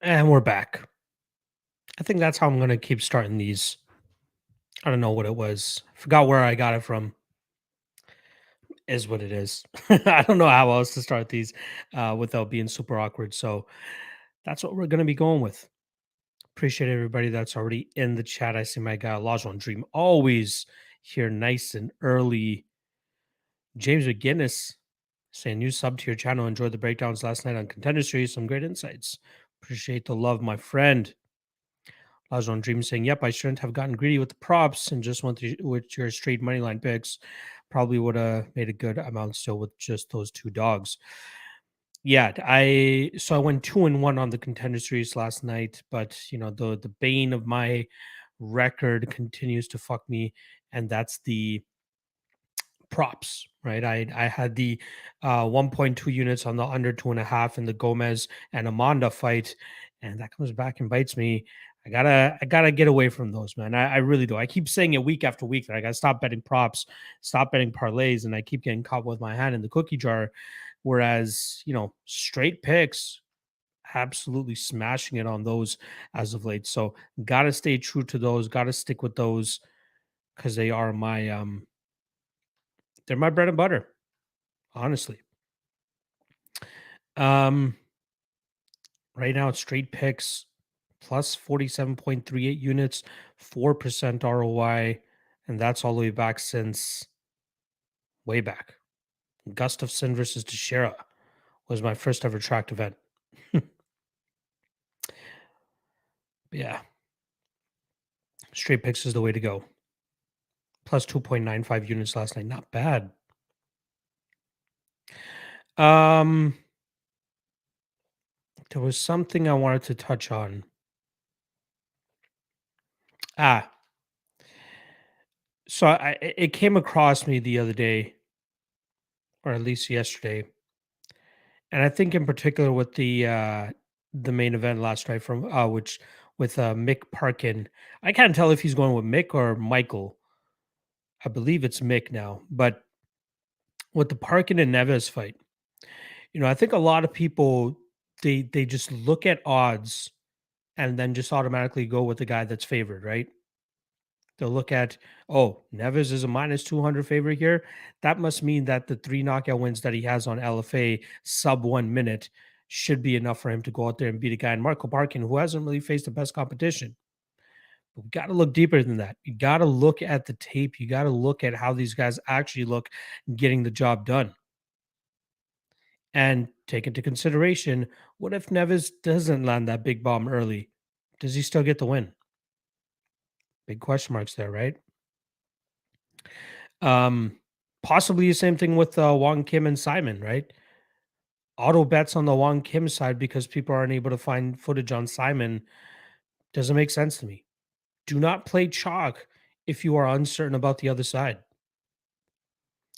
And we're back. I think that's how I'm gonna keep starting these. I don't know what it was. Forgot where I got it from. Is what it is. I don't know how else to start these without being super awkward. So that's what we're gonna be going with. Appreciate everybody that's already in the chat. I see my guy Lajon Dream always here, nice and early. James McGinnis saying new sub to your channel. Enjoyed the breakdowns last night on Contender Series. Some great insights. Appreciate the love, my friend. Lajon Dream saying, "Yep, I shouldn't have gotten greedy with the props and just went with your straight money line picks. Probably would have made a good amount still with just those two dogs." Yeah, I went 2-1 on the Contender Series last night, but the bane of my record continues to fuck me, and that's the props. Right, I had the 1.2 units on the under 2.5 in the Gomez and Amanda fight, and that comes back and bites me. I gotta get away from those, man. I really do. I keep saying it week after week that I gotta stop betting props, stop betting parlays, and I keep getting caught with my hand in the cookie jar. Whereas, straight picks, absolutely smashing it on those as of late. So gotta stay true to those, gotta stick with those because they are my they're my bread and butter, honestly. Um, right now it's straight picks plus 47.38 units, 4% ROI, and that's all the way back since way back. Gustafson versus Teixeira was my first ever tracked event. Yeah, straight picks is the way to go. Plus 2.95 units last night. Not bad. Um, there was something I wanted to touch on. Ah, so it came across me the other day, or at least yesterday, and I think in particular with the main event last night from which with Mick Parkin. I can't tell if he's going with Mick or Michael. I believe it's Mick now, but with the Parkin and Neves fight, I think a lot of people they just look at odds and then just automatically go with the guy that's favored, right? They'll look at, oh, Neves is a minus 200 favorite here. That must mean that the three knockout wins that he has on LFA sub 1 minute should be enough for him to go out there and beat a guy in Marco Parkin who hasn't really faced the best competition. But we got to look deeper than that. You got to look at the tape. You got to look at how these guys actually look getting the job done. And take into consideration, what if Neves doesn't land that big bomb early? Does he still get the win? Big question marks there, right? Um, Possibly the same thing with Wong Kim and Simon, right? Auto bets on the Wong Kim side because people aren't able to find footage on Simon doesn't make sense to me. Do not play chalk if you are uncertain about the other side.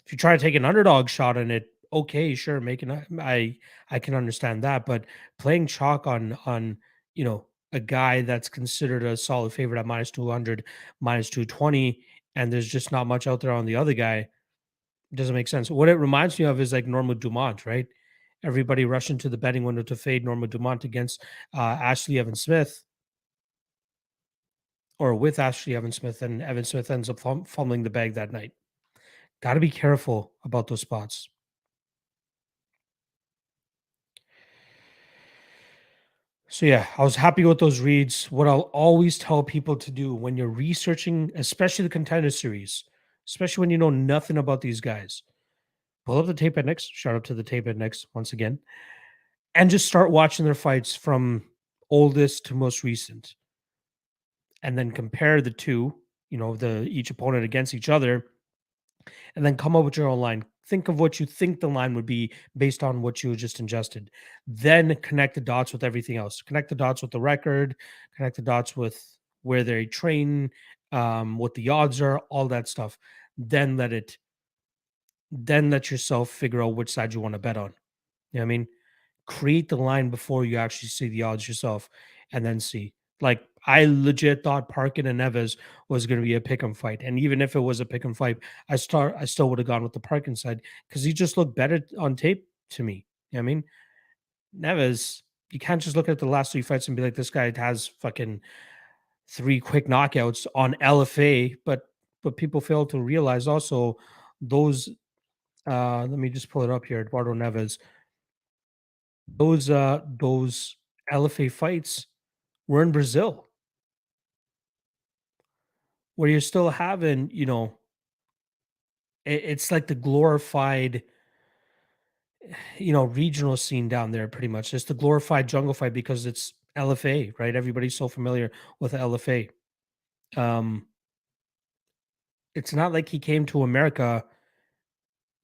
If you try to take an underdog shot on it, okay, sure, I can understand that, but playing chalk on a guy that's considered a solid favorite at minus 200, minus 220, and there's just not much out there on the other guy doesn't make sense. What it reminds me of is like Norma Dumont, right? Everybody rushing to the betting window to fade Norma Dumont against Ashley Evan Smith, or with Ashley Evan Smith, and Evan Smith ends up fumbling the bag that night. Got to be careful about those spots. So yeah, I was happy with those reads. What I'll always tell people to do when you're researching, especially the Contender Series, especially when you know nothing about these guys, pull up the tape at next. Shout out to the tape at next once again, and just start watching their fights from oldest to most recent, and then compare the two. The each opponent against each other, and then come up with your own line. Think of what you think the line would be based on what you just ingested. Then connect the dots with everything else. Connect the dots with the record, connect the dots with where they train, what the odds are, all that stuff. Then let yourself figure out which side you want to bet on. You know what I mean? Create the line before you actually see the odds yourself and then see. Like I legit thought Parkin and Neves was going to be a pick 'em fight. And even if it was a pick 'em fight, I still would have gone with the Parkin side because he just looked better on tape to me. You know what I mean? Neves, You can't just look at the last 3 fights and be like, "This guy has fucking 3 quick knockouts on LFA," but people fail to realize also those, let me just pull it up here, Eduardo Neves, those LFA fights were in Brazil, where you're still having, it's like the glorified, regional scene down there pretty much. It's the glorified jungle fight because it's LFA, right? Everybody's so familiar with LFA. Um, it's not like he came to America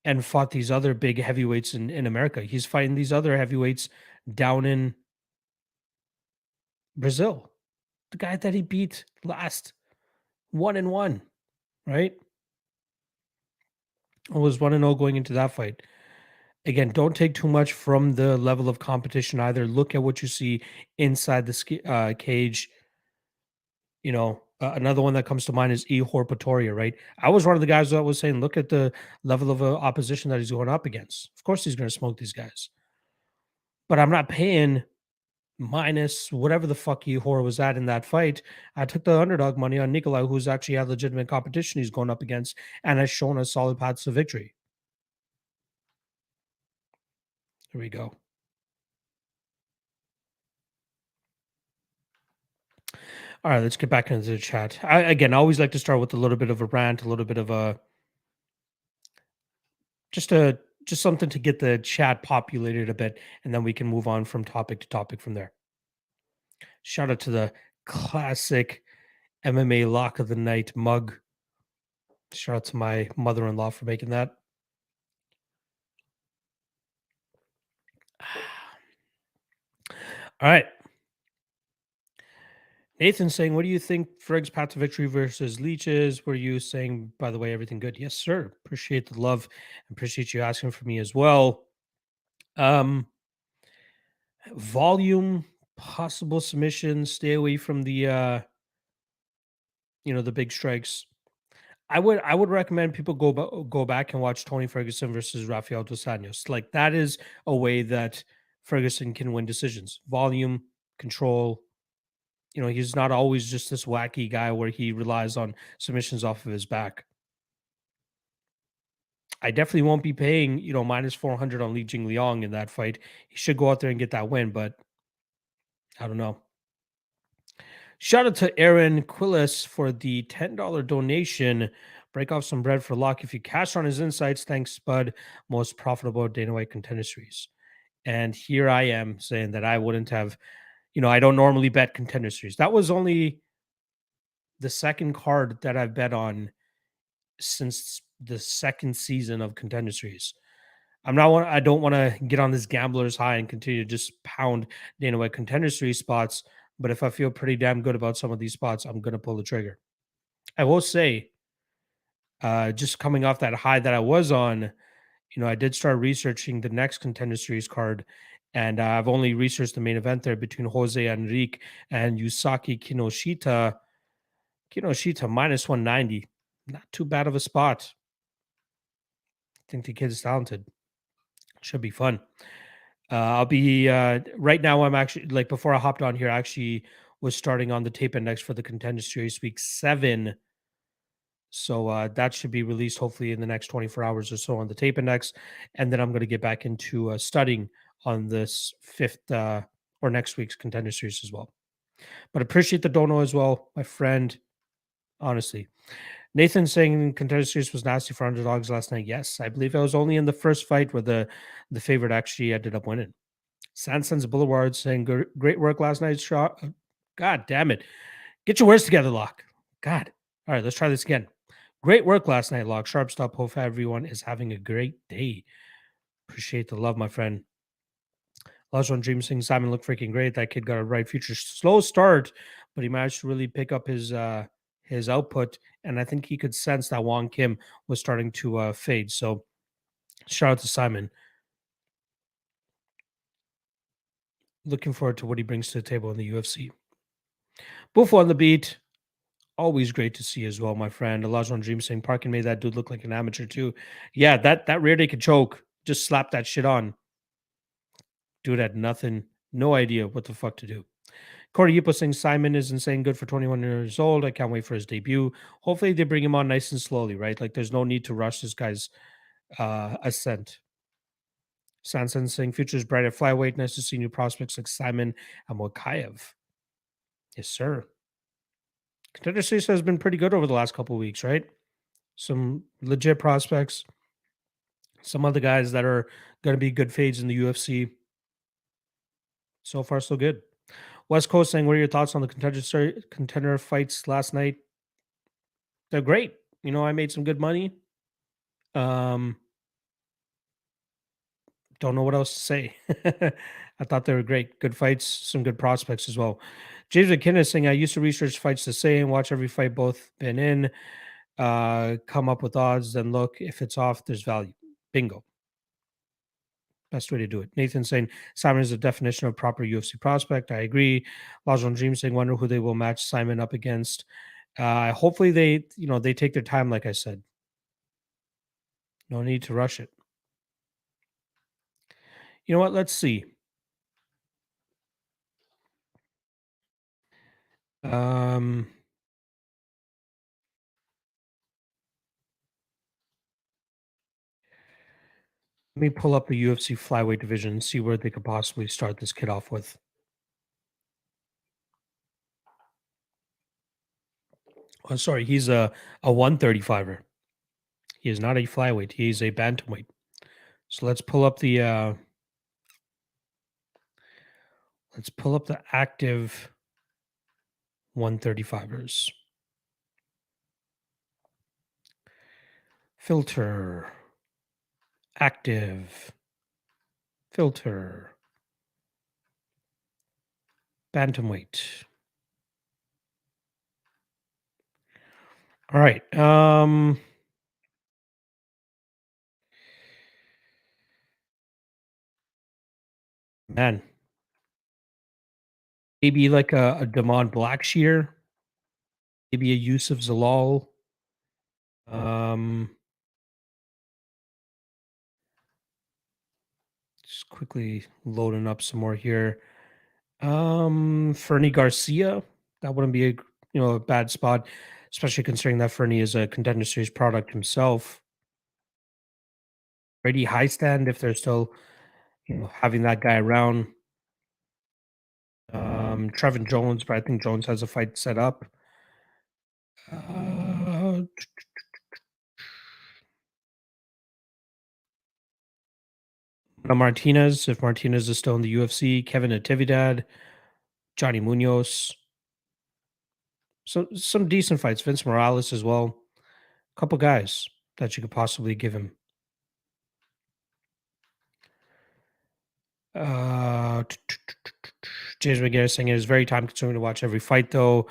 and fought these other big heavyweights in America. He's fighting these other heavyweights down in Brazil. The guy that he beat last 1-1, right? I was 1-0 going into that fight. Again, don't take too much from the level of competition either. Look at what you see inside the cage. Another one that comes to mind is Ihor Pretoria, right? I was one of the guys that was saying, look at the level of opposition that he's going up against. Of course, he's going to smoke these guys, but I'm not paying minus whatever the fuck Ihor was at in that fight. I took the underdog money on Nikolai, who's actually had legitimate competition he's going up against and has shown us solid paths to victory. Here we go. All right, let's get back into the chat. I always like to start with a little bit of a rant, a little bit of a just a just something to get the chat populated a bit, and then we can move on from topic to topic from there. Shout out to the classic MMA Lock of the Night mug. Shout out to my mother-in-law for making that. All right. Nathan saying, what do you think Frig's path to victory versus Leeches? Were you saying, by the way, everything good? Yes, sir. Appreciate the love. Appreciate you asking for me as well. Volume, possible submissions, stay away from the big strikes. I would recommend people go back and watch Tony Ferguson versus Rafael dos Anjos. Like that is a way that Ferguson can win decisions. Volume, control. He's not always just this wacky guy where he relies on submissions off of his back. I definitely won't be paying, minus 400 on Li Jingliang in that fight. He should go out there and get that win, but I don't know. Shout out to Aaron Quillis for the $10 donation. Break off some bread for Locke. If you cash on his insights, thanks, Spud. Most profitable Dana White Contender Series. And here I am saying that I wouldn't have, I don't normally bet Contender Series. That was only the second card that I've bet on since the second season of Contender Series. I don't want to get on this gambler's high and continue to just pound Dana White Contender Series spots. But if I feel pretty damn good about some of these spots, I'm going to pull the trigger. I will say, just coming off that high that I was on, I did start researching the next Contender Series card, and I've only researched the main event there between Jose Enrique and Yusaki Kinoshita. Kinoshita minus 190. Not too bad of a spot. I think the kid is talented. Should be fun. I'll be right now. I'm actually like before I hopped on here. I actually was starting on the tape index for the Contender Series week 7. So that should be released hopefully in the next 24 hours or so on the tape index, and then I'm going to get back into studying on this fifth or next week's Contender Series as well. But appreciate the dono as well, my friend. Honestly, Nathan saying Contender Series was nasty for underdogs last night. Yes, I believe I was only in the first fight where the favorite actually ended up winning. Sansons Boulevard saying great work last night. Shot. God damn it. Get your words together, Locke. God. All right, let's try this again. Great work last night, Locke. Sharp stop. Hope everyone is having a great day. Appreciate the love, my friend. Last one, Dream saying Simon looked freaking great. That kid got a bright future. Slow start, but he managed to really pick up his output, and I think he could sense that Wong Kim was starting to fade. So shout out to Simon. Looking forward to what he brings to the table in the UFC. Buffo on the beat. Always great to see as well, my friend. Elijah on Dream saying Parkin made that dude look like an amateur too. Yeah, that rear naked choke, just slap that shit on. Dude had nothing No idea what the fuck to do. Corey Yupo saying Simon is insane good for 21 years old. I can't wait for his debut. Hopefully they bring him on nice and slowly, right? Like there's no need to rush this guy's ascent. Sanson saying futures bright at flyweight. Nice to see new prospects like Simon and Wakayev. Yes, sir. Contender Series has been pretty good over the last couple of weeks, right? Some legit prospects, some other guys that are going to be good fades in the UFC. So far, so good. West Coast saying, what are your thoughts on the contender fights last night? They're great. I made some good money. Um, don't know what else to say. I thought they were great. Good fights, some good prospects as well. James McKinnon saying, I used to research fights the same, watch every fight both been in, come up with odds, then look. If it's off, there's value. Bingo. Best way to do it. Nathan saying Simon is a definition of proper UFC prospect. I agree. Lajon Dream saying wonder who they will match Simon up against. Hopefully they take their time, like I said. No need to rush it. You know what? Let's see. Um, Let me pull up the UFC flyweight division and see where they could possibly start this kid off with. Oh, sorry, he's a 135er. He is not a flyweight. He is a bantamweight. So let's pull up the active 135ers. Filter. Active. Filter. Bantamweight. All right. Man. Maybe like a Damon Blackshear. Maybe a Yusuf Zalal. Just quickly loading up some more here. Fernie Garcia. That wouldn't be a bad spot, especially considering that Fernie is a contender series product himself. Brady Highstand, if they're still having that guy around. Trevin Jones, but I think Jones has a fight set up. Martinez, if Martinez is still in the UFC. Kevin Natividad, Johnny Munoz. So some decent fights. Vince Morales as well. A couple guys that you could possibly give him. James McGarry saying it is very time consuming to watch every fight, though.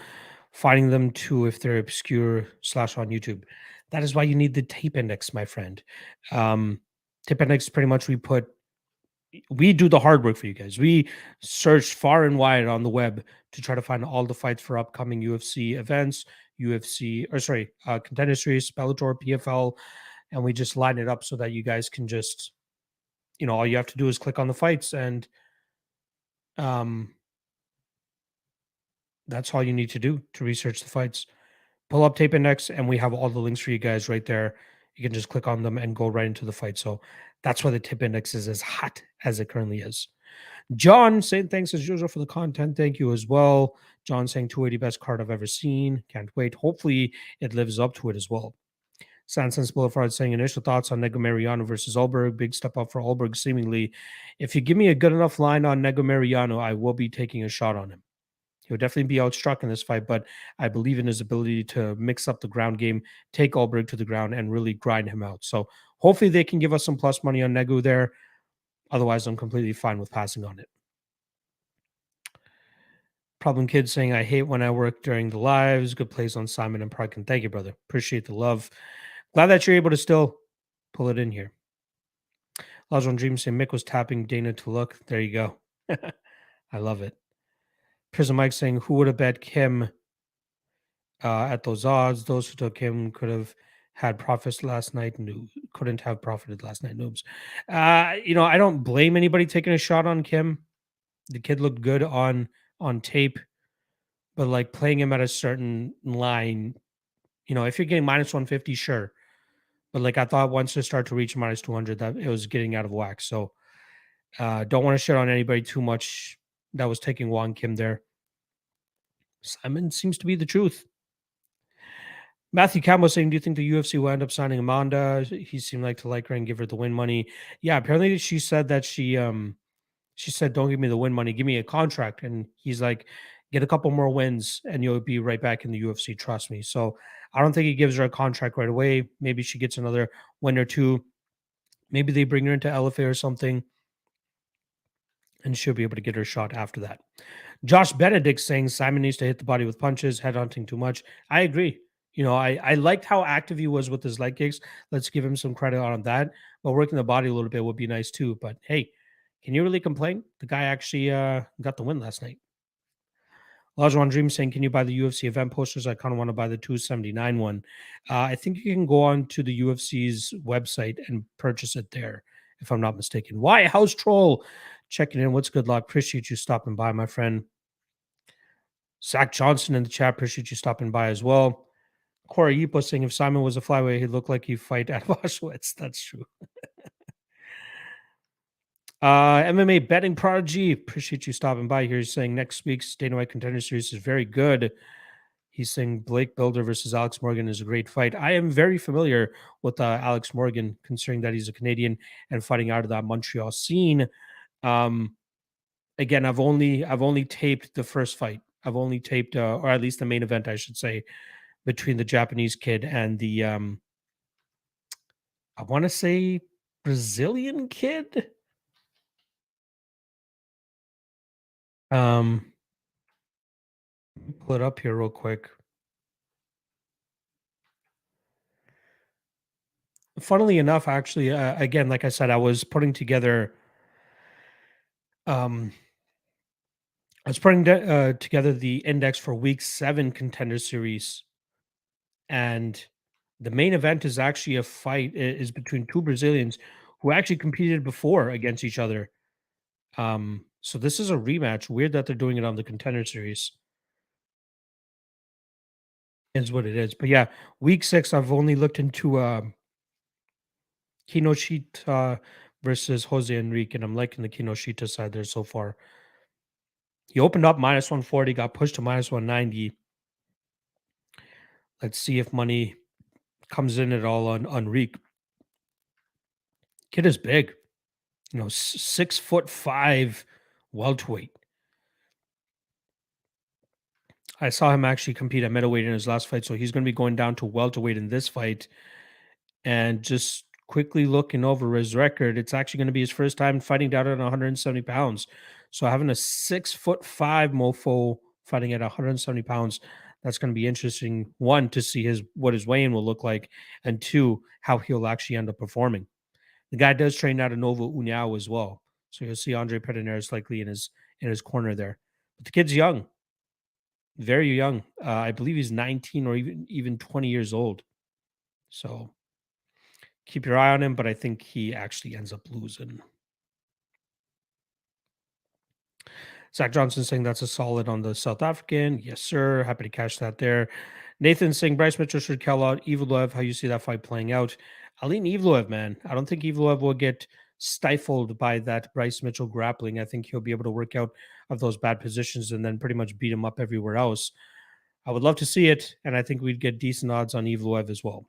Finding them too if they're obscure / on YouTube. That is why you need the tape index, my friend. Tape index pretty much we do the hard work for you guys. We search far and wide on the web to try to find all the fights for upcoming UFC events, Contender Series, Bellator, PFL, and we just line it up so that you guys can just, all you have to do is click on the fights, and that's all you need to do to research the fights. Pull up Tape Index, and we have all the links for you guys right there. You can just click on them and go right into the fight. So that's why the Tip Index is as hot as it currently is. John saying thanks as usual for the content. Thank you as well. John saying 280 best card I've ever seen. Can't wait. Hopefully it lives up to it as well. Sansons Boulevard saying initial thoughts on Nego Mariano versus Ulberg. Big step up for Ulberg seemingly. If you give me a good enough line on Nego Mariano, I will be taking a shot on him. He'll definitely be outstruck in this fight, but I believe in his ability to mix up the ground game, take Ulberg to the ground, and really grind him out. So hopefully they can give us some plus money on Negu there. Otherwise, I'm completely fine with passing on it. Problem Kid saying, I hate when I work during the lives. Good plays on Simon and Parkin. Thank you, brother. Appreciate the love. Glad that you're able to still pull it in here. Lajon Dream saying Mick was tapping Dana to look. There you go. I love it. Prison Mike saying, who would have bet Kim at those odds? Those who took him could have had profits last night. Couldn't have profited last night. Noobs. I don't blame anybody taking a shot on Kim. The kid looked good on tape, but like playing him at a certain line, if you're getting minus 150, sure. But like I thought once it started to reach minus 200, that it was getting out of whack. So don't want to shit on anybody too much that was taking Wong Kim there. Simon seems to be the truth. Matthew Campbell saying, "Do you think the UFC will end up signing Amanda? He seemed like to like her and give her the win money." Yeah, apparently she said that she said, "Don't give me the win money, give me a contract." And he's like, "Get a couple more wins, and you'll be right back in the UFC. Trust me." So I don't think he gives her a contract right away. Maybe she gets another win or two. Maybe they bring her into LFA or something, and she'll be able to get her shot after that. Josh Benedict saying Simon needs to hit the body with punches, headhunting too much. I agree. I liked how active he was with his leg kicks. Let's give him some credit on that. But working the body a little bit would be nice too. But hey, can you really complain? The guy actually got the win last night. Lajon Dream saying, "Can you buy the UFC event posters? I kind of want to buy the 279 one. I think you can go on to the UFC's website and purchase it there, if I'm not mistaken." Why? House Troll checking in. What's good luck? Appreciate you stopping by, my friend. Zach Johnson in the chat. Appreciate you stopping by as well. Corey Yipo saying, if Simon was a flyweight, he'd look like he'd fight at Auschwitz. That's true. MMA betting prodigy. Appreciate you stopping by here. He's saying next week's Dana White Contender Series is very good. He's saying Blake Builder versus Alex Morgan is a great fight. I am very familiar with Alex Morgan, considering that he's a Canadian and fighting out of that Montreal scene. Um, Again, I've only taped the first fight. I've only taped, or at least the main event, I should say, between the Japanese kid and the I want to say Brazilian kid. Um, Pull it up here real quick. Funnily enough, actually, again, like I said, I was putting together. Um, together the index for Week 7 Contender Series, and the main event is actually a fight is between two Brazilians who actually competed before against each other. So this is a rematch. Weird that they're doing it on the Contender Series. Is what it is. But yeah, Week 6, I've only looked into Kinoshita versus Jose Enrique, and I'm liking the Kinoshita side there so far. He opened up minus 140, got pushed to minus 190. Let's see if money comes in at all on Enrique. Kid is big, 6'5" welterweight. I saw him actually compete at middleweight in his last fight, so he's going to be going down to welterweight in this fight. And just quickly looking over his record, it's actually going to be his first time fighting down at 170 pounds. So having a 6'5" mofo fighting at 170 pounds, that's going to be interesting. One, to see what his weigh-in will look like, and two, how he'll actually end up performing. The guy does train out of Nova União as well, so you'll see Andre Pederneiras likely in his corner there. But the kid's young, very young. I believe he's 19 or even 20 years old. So keep your eye on him, but I think he actually ends up losing. Zach Johnson saying that's a solid on the South African. Yes, sir. Happy to catch that there. Nathan saying Bryce Mitchell should call out Evloev. How you see that fight playing out? I lean Evloev, man. I don't think Evloev will get stifled by that Bryce Mitchell grappling. I think he'll be able to work out of those bad positions and then pretty much beat him up everywhere else. I would love to see it, and I think we'd get decent odds on Evloev as well.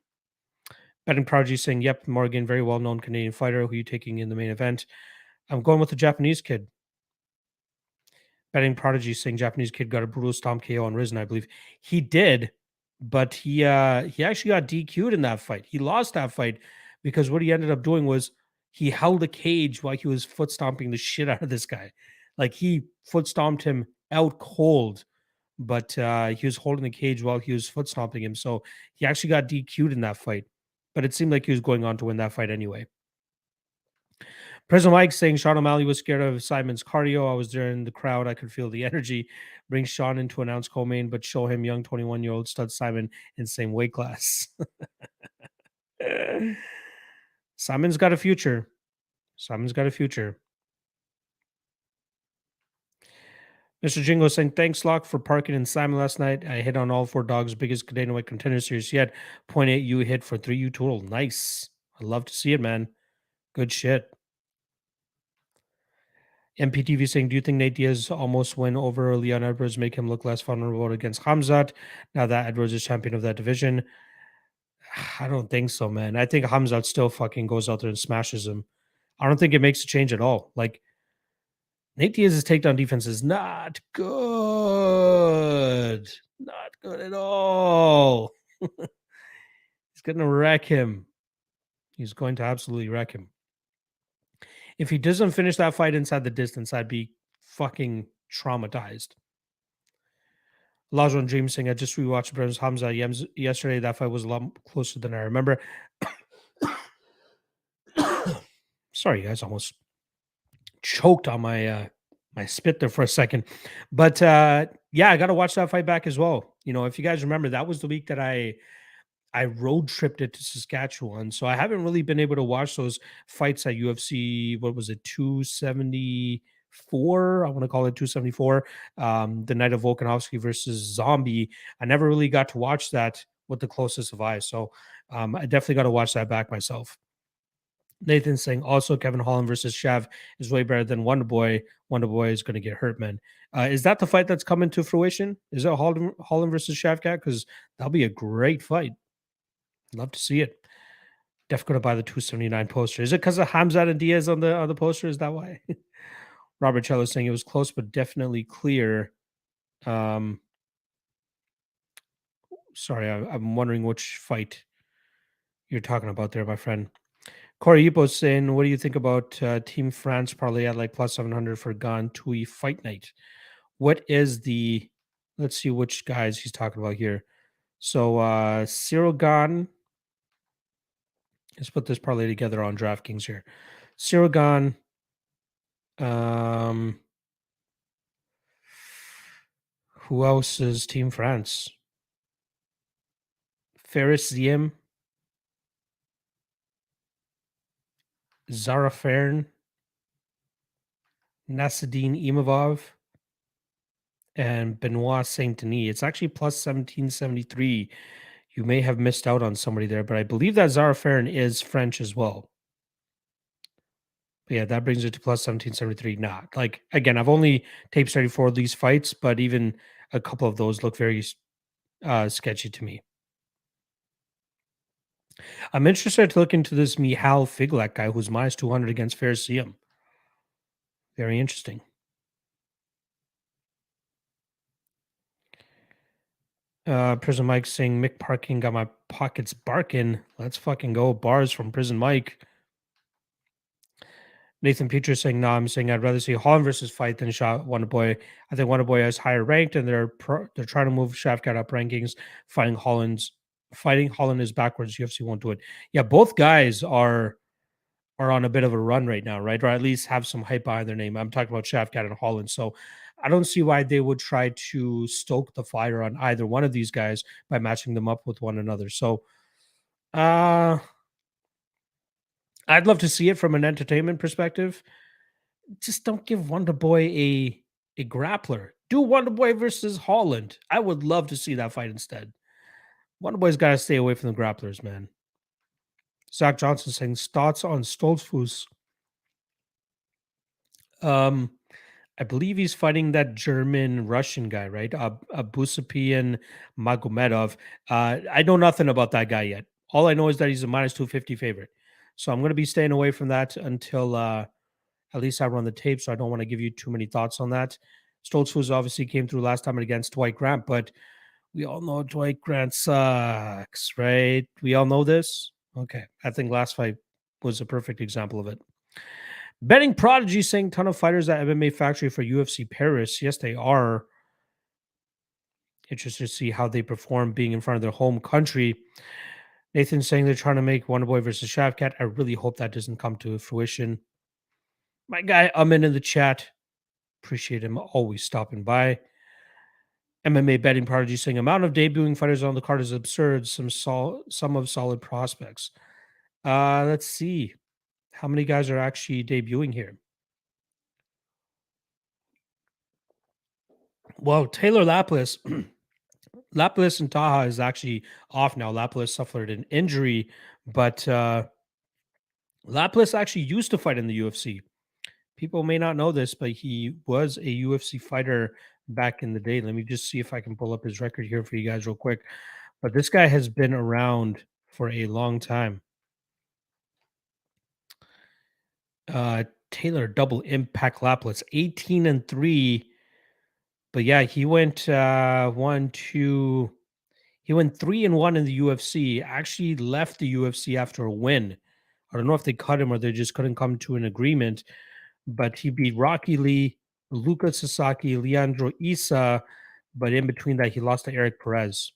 Betting Prodigy saying, yep, Morgan, very well-known Canadian fighter. Who are you taking in the main event? I'm going with the Japanese kid. Betting Prodigy saying Japanese kid got a brutal stomp KO on Risen, I believe. He did, but he actually got DQ'd in that fight. He lost that fight because what he ended up doing was he held a cage while he was foot stomping the shit out of this guy. Like he foot stomped him out cold, but he was holding the cage while he was foot stomping him. So he actually got DQ'd in that fight. But it seemed like he was going on to win that fight anyway. President Mike saying Sean O'Malley was scared of Simon's cardio. I was there in the crowd. I could feel the energy. Bring Sean in to announce co-main, but show him young 21-year-old stud Simon in same weight class. Simon's got a future. Simon's got a future. Mr. Jingo saying, thanks, Lock, for parking in Simon last night. I hit on all 4 dogs, biggest Canadian White contender series yet. Point 0.8 you hit for 3 U total. Nice. I love to see it, man. Good shit. MPTV saying, do you think Nate Diaz almost win over Leon Edwards make him look less vulnerable against Hamzat now that Edwards is champion of that division? I don't think so, man. I think Hamzat still fucking goes out there and smashes him. I don't think it makes a change at all. Like, Nate Diaz's takedown defense is not good. Not good at all. He's going to wreck him. He's going to absolutely wreck him. If he doesn't finish that fight inside the distance, I'd be fucking traumatized. Lajon James saying, I just rewatched Burns Hamza yesterday. That fight was a lot closer than I remember. Sorry, guys, almost choked on my my spit there for a second. But yeah, I got to watch that fight back as well. You know, if you guys remember, that was the week that I road tripped it to Saskatchewan. So I haven't really been able to watch those fights at UFC. What was it, 274? I want to call it 274. The night of Volkanovski versus Zombie. I never really got to watch that with the closest of eyes. So I definitely got to watch that back myself. Nathan saying also Kevin Holland versus Shav is way better than Wonder Boy. Wonder Boy is going to get hurt, man. Is that the fight that's coming to fruition? Is it Holland versus Shavkat? Because that'll be a great fight. Love to see it. Definitely going to buy the 279 poster. Is it because of Hamzat and Diaz on the poster? Is that why? Robert Cello saying it was close, but definitely clear. Sorry, I'm wondering which fight you're talking about there, my friend. Corey Ipo saying, what do you think about Team France parlay at like plus 700 for Gan Tui fight night? What is the, let's see which guys he's talking about here. So Cyril Gan, let's put this parlay together on DraftKings here. Cyril Gan, who else is Team France? Ferris Ziem, Zara Fern, Nasadine Imavov, and Benoit Saint Denis. It's actually plus 1773. You may have missed out on somebody there, but I believe that Zara Fern is French as well. But yeah, that brings it to plus 1773. Not like, again, I've only taped 34 of these fights, but even a couple of those look very sketchy to me. I'm interested to look into this Mihal Figlak guy who's minus 200 against Ferricium. Very interesting. Prison Mike saying Mick Parking got my pockets barking. Let's fucking go. Bars from Prison Mike. Nathan Peters saying, no, I'm saying I'd rather see Holland versus fight than Wonder Boy. I think Wonder Boy is higher ranked and they're trying to move Shavkat up rankings. Fighting Holland is backwards. UFC won't do it. Yeah, both guys are on a bit of a run right now, right? Or at least have some hype behind their name. I'm talking about Shavkat and Holland. So I don't see why they would try to stoke the fire on either one of these guys by matching them up with one another. So I'd love to see it from an entertainment perspective. Just don't give Wonder Boy a grappler. Do Wonder Boy versus Holland. I would love to see that fight instead. Wonder Boy's got to stay away from the grapplers, man. Zach Johnson saying thoughts on Stoltzfus. I believe he's fighting that German Russian guy, right? Abusapian Magomedov. I know nothing about that guy yet. All I know is that he's a minus 250 favorite. So I'm going to be staying away from that until at least I run the tape. So I don't want to give you too many thoughts on that. Stoltzfus obviously came through last time against Dwight Grant, but we all know Dwight Grant sucks, right? We all know this. Okay. I think last fight was a perfect example of it. Betting Prodigy saying ton of fighters at MMA Factory for UFC Paris. Yes, they are. Interested to see how they perform being in front of their home country. Nathan saying they're trying to make Wonderboy versus Shavkat. I really hope that doesn't come to fruition. My guy Amin in the chat. Appreciate him always stopping by. MMA Betting Prodigy saying amount of debuting fighters on the card is absurd. Some of solid prospects. Let's see how many guys are actually debuting here. Well, Taylor Lapilus, Lapilus and Taha is actually off now. Lapilus suffered an injury, but Lapilus actually used to fight in the UFC. People may not know this, but he was a UFC fighter back in the day. Let me just see if I can pull up his record here for you guys real quick. But this guy has been around for a long time. Taylor Double Impact Lapilus, 18-3. But yeah, he went he went 3-1 in the UFC. Actually left the UFC after a win. I don't know if they cut him or they just couldn't come to an agreement. But he beat Rocky Lee, Luka Sasaki, Leandro Issa. But in between that, he lost to Eric Perez.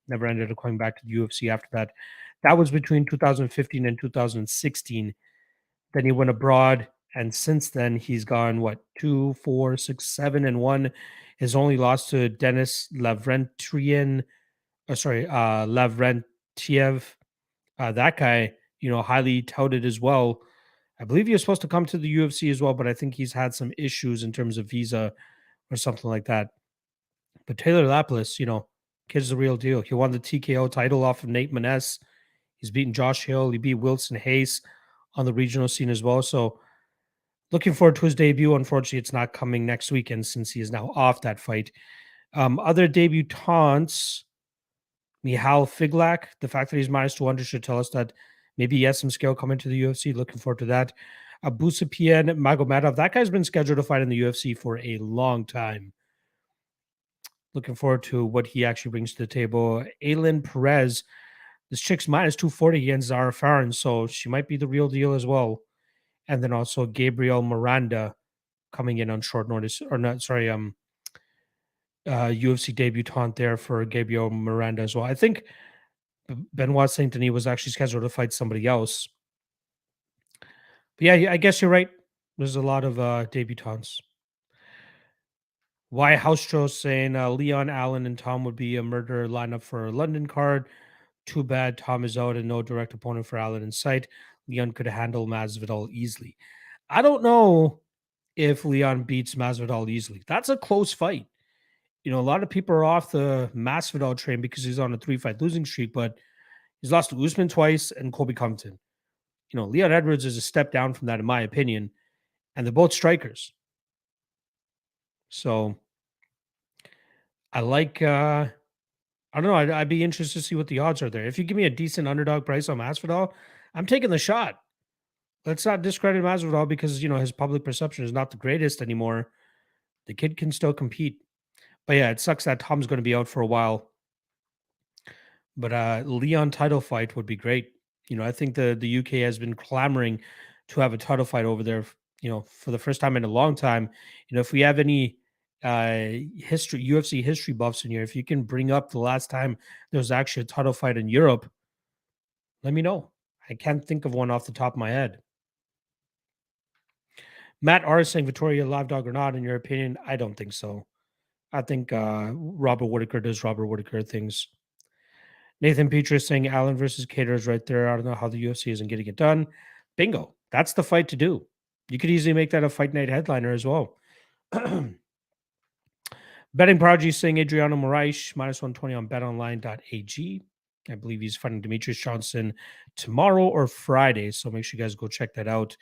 Never ended up going back to the UFC after that. That was between 2015 and 2016. Then he went abroad, and since then he's gone what 2, 4, 6, 7-1. His only loss to Denis Lavrentian, Lavrentiev. That guy, highly touted as well. I believe he was supposed to come to the UFC as well, but I think he's had some issues in terms of visa or something like that. But Taylor Lapilus, kid's the real deal. He won the TKO title off of Nate Maness. He's beaten Josh Hill. He beat Wilson Hayes on the regional scene as well. So looking forward to his debut. Unfortunately, it's not coming next weekend since he is now off that fight. Other debutants, Michal Figlak, the fact that he's minus 200 should tell us that maybe he has some skill coming to the UFC. Looking forward to that. Abusapien Magomedov, that guy's been scheduled to fight in the UFC for a long time. Looking forward to what he actually brings to the table. Aylin Perez, this chick's minus 240 against Zara Farron, so she might be the real deal as well. And then also Gabriel Miranda coming in on short notice, or not, sorry, UFC debutant there for Gabriel Miranda as well. I think Benoit Saint Denis was actually scheduled to fight somebody else. But yeah, I guess you're right. There's a lot of debutants. Why House saying Leon Allen and Tom would be a murder lineup for a London card. Too bad Tom is out and no direct opponent for Allen in sight. Leon could handle Masvidal easily. I don't know if Leon beats Masvidal easily. That's a close fight. A lot of people are off the Masvidal train because he's on a 3-fight losing streak, but he's lost to Usman twice and Colby Covington. Leon Edwards is a step down from that, in my opinion, and they're both strikers. So I like, I don't know, I'd be interested to see what the odds are there. If you give me a decent underdog price on Masvidal, I'm taking the shot. Let's not discredit Masvidal because, his public perception is not the greatest anymore. The kid can still compete. But yeah, it sucks that Tom's going to be out for a while. But Leon title fight would be great. I think the UK has been clamoring to have a title fight over there, for the first time in a long time. If we have any UFC history buffs in here, if you can bring up the last time there was actually a title fight in Europe, let me know. I can't think of one off the top of my head. Matt R is saying Victoria live dog or not, in your opinion? I don't think so. I think Robert Whitaker does Robert Whitaker things. Nathan Petrus saying Allen versus Cater is right there. I don't know how the UFC isn't getting it done. Bingo. That's the fight to do. You could easily make that a fight night headliner as well. Betting Prodigy saying Adriano Moraes minus 120 on betonline.ag. I believe he's fighting Demetrius Johnson tomorrow or Friday. So make sure you guys go check that out.